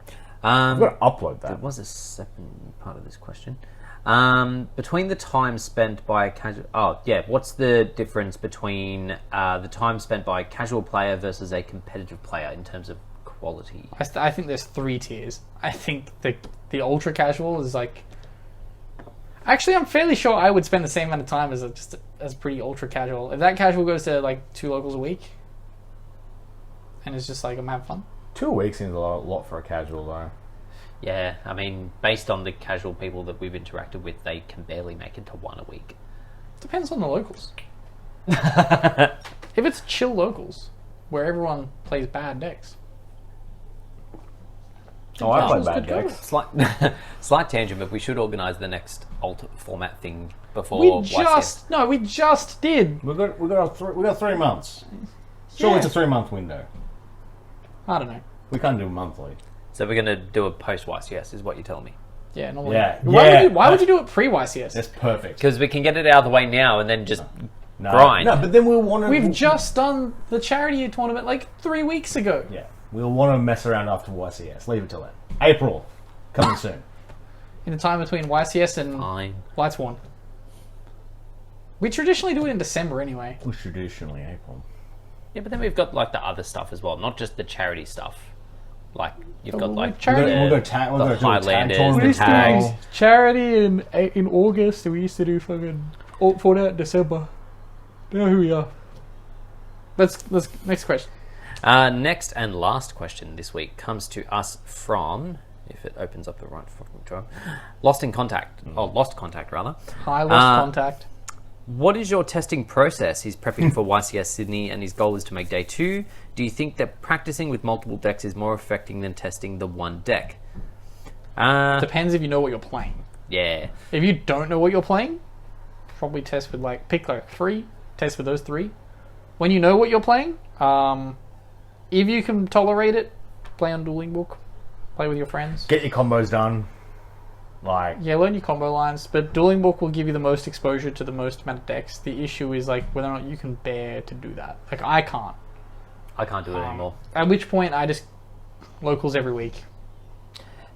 I've got to upload There that. was a second part of this question. Between the time spent by a casual... Oh, yeah. What's the difference between the time spent by a casual player versus a competitive player in terms of quality? I think there's 3 tiers. I think the ultra casual is like... Actually, I'm fairly sure I would spend the same amount of time as pretty ultra casual. If that casual goes to like 2 locals a week, and it's just like I'm having fun. 2 weeks seems a lot for a casual, though. Yeah, I mean, based on the casual people that we've interacted with, they can barely make it to 1 a week. Depends on the locals. If it's chill locals, where everyone plays bad decks. Oh, I play Casuals bad could go. decks. Slight tangent, but we should organise the next alt format thing before We YCS. just did. We got 3 months. Sure, Yeah. it's a 3-month window. I don't know. We can't do monthly. So we're going to do a post YCS, is what you're telling me. Yeah, normally. Yeah, Why would you do it pre YCS? That's perfect. Because we can get it out of the way now and then just No, grind. No, but then we'll want to. We've just done the charity tournament like 3 weeks ago. Yeah, we'll want to mess around after YCS. Leave it till then. April, coming soon. In the time between YCS and Fine. Lights 1. We traditionally do it in December anyway. Well, traditionally April. Yeah, but then we've got like the other stuff as well, not just the charity stuff. Like you've got well, like charity- the, We'll go tag. We'll the go do a tag Highlanders, tournament. the used to tags. do charity in August, and we used to do fucking alt for that in December. You know who we are. Let's next question. Next and last question this week comes to us from, if it opens up the right fucking job, Lost Contact rather. Hi, lost contact. What is your testing process? He's prepping for YCS Sydney and his goal is to make day 2. Do you think that practicing with multiple decks is more effective than testing the one deck? Depends if you know what you're playing. Yeah. If you don't know what you're playing, probably test with pick 3, test with those 3. When you know what you're playing, if you can tolerate it, play on Dueling Book, play with your friends. Get your combos done. Yeah, learn your combo lines, but Dueling Book will give you the most exposure to the most amount of decks. The issue is whether or not you can bear to do that. I can't. I can't do it anymore. At which point I just locals every week.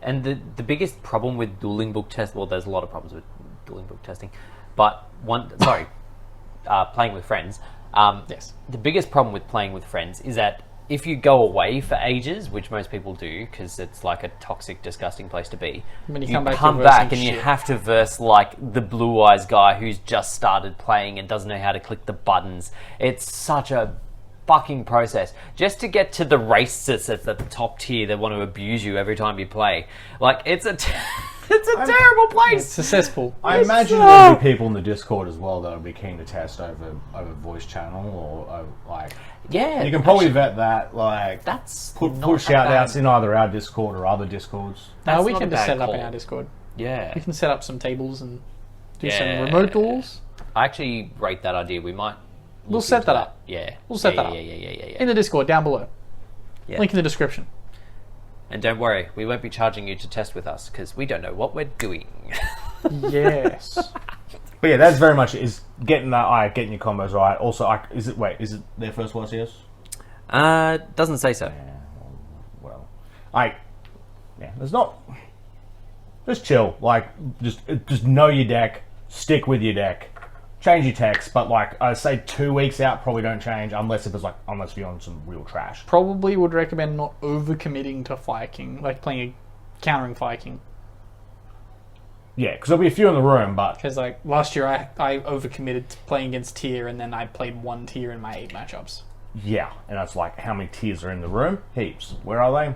And the biggest problem with Dueling Book test, well, there's a lot of problems with Dueling Book testing, but playing with friends. Yes. The biggest problem with playing with friends is that if you go away for ages, which most people do, because it's like a toxic, disgusting place to be, When you you come back, come you're back versing and you shit. have to verse like the Blue Eyes guy who's just started playing and doesn't know how to click the buttons. It's such a fucking process just to get to the racists at the top tier that want to abuse you every time you play. Like it's a terrible place. It's a cesspool. I imagine there'll be people in the Discord as well that will be keen to test over voice channel or Yeah, You can probably vet that. that's put not shout a bad- outs in either our Discord or other Discords. Now That's we not can a just bad set it up in call. our Discord. Yeah. We can set up some tables and do Yeah. some remote duels. I actually rate that idea. We might. We'll set that up. Yeah. We'll set that up. Yeah. In the Discord down below. Yeah. Link in the description. And don't worry, we won't be charging you to test with us because we don't know what we're doing. Yes. But yeah, that's very much is getting that. Getting your combos right. Also, is it their first YCS? Doesn't say so. Yeah, well, there's not. Just chill. Like, just know your deck. Stick with your deck. Change your text, but like I say, 2 weeks out, probably don't change unless you're on some real trash. Probably would recommend not overcommitting to Fire King, like countering Fire King. Yeah, because there'll be a few in the room, but Because like last year, I overcommitted to playing against tier, and then I played 1 tier in my 8 matchups. yeah, and it's like how many tiers are in the room? Heaps. Where are they?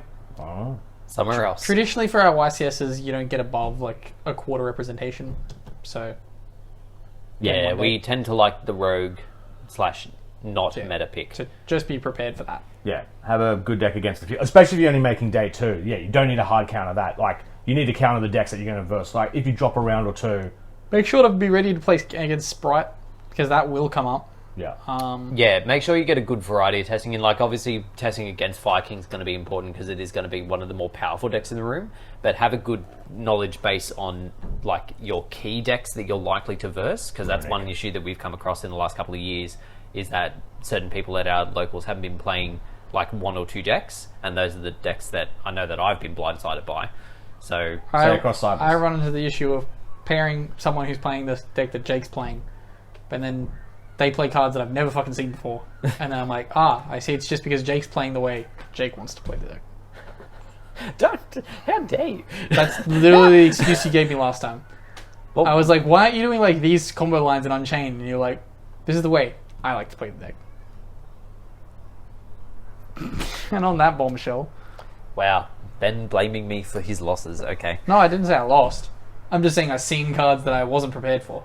I don't know. Somewhere else. Traditionally, for our YCSs, you don't get above like a quarter representation, so. Yeah, one we day. tend to like the rogue / not meta pick. So just be prepared for that. Yeah, have a good deck against the few, especially if you're only making day 2. Yeah, you don't need a hard counter that. Like, you need to counter the decks that you're going to verse. Like, if you drop a round or 2, Make sure to be ready to play against Sprite, because that will come up. yeah. Yeah, make sure you get a good variety of testing in. Like, obviously, testing against Fire King is going to be important because it is going to be one of the more powerful decks in the room. But have a good knowledge base on, like, your key decks that you're likely to verse, because that's one issue that we've come across in the last couple of years, is that certain people at our locals haven't been playing, like, 1 or 2 decks, and those are the decks that I know that I've been blindsided by. So, across cycles. I run into the issue of pairing someone who's playing this deck that Jake's playing, but then they play cards that I've never fucking seen before. And then I'm like, I see it's just because Jake's playing the way Jake wants to play the deck. how dare you? That's literally the excuse you gave me last time. Well, I was like, why aren't you doing like these combo lines in Unchained? And you're like, this is the way I like to play the deck. And on that bombshell. wow, Ben blaming me for his losses. Okay. No, I didn't say I lost. I'm just saying I've seen cards that I wasn't prepared for.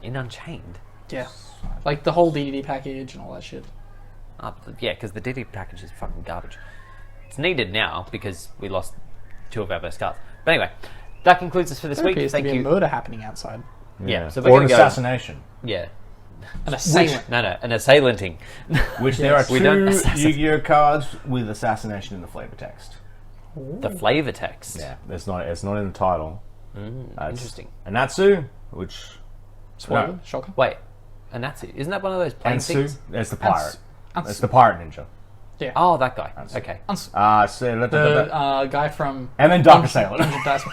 In Unchained? Yeah. Like the whole DDD package and all that shit. Yeah, because the DD package is fucking garbage. It's needed now because we lost 2 of our best cards. But anyway, that concludes us for this There week. appears to Thank be a you. murder happening outside. Yeah, so or we're an going to go. assassination. Yeah. An assailant. No, an assailanting. Which there are We don't 2 assassinate. Yu-Gi-Oh cards with assassination in the flavor text. The flavor text. Yeah, it's not in the title. Interesting. Anatsu, which Spoiler. No. Shocker. Wait, Anatsu. Isn't that one of those plain Ansu, things? that's the pirate. Ansu. That's the pirate ninja. Yeah. Oh, that guy. Ansu. Okay. The guy from... and then Dark Assailant. Dungeon Dice.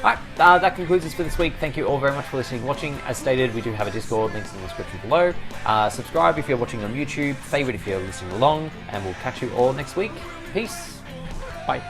Alright, that concludes us for this week. Thank you all very much for listening and watching. As stated, we do have a Discord, links in the description below. Subscribe if you're watching on YouTube, favourite if you're listening along, and we'll catch you all next week. Peace. Bye.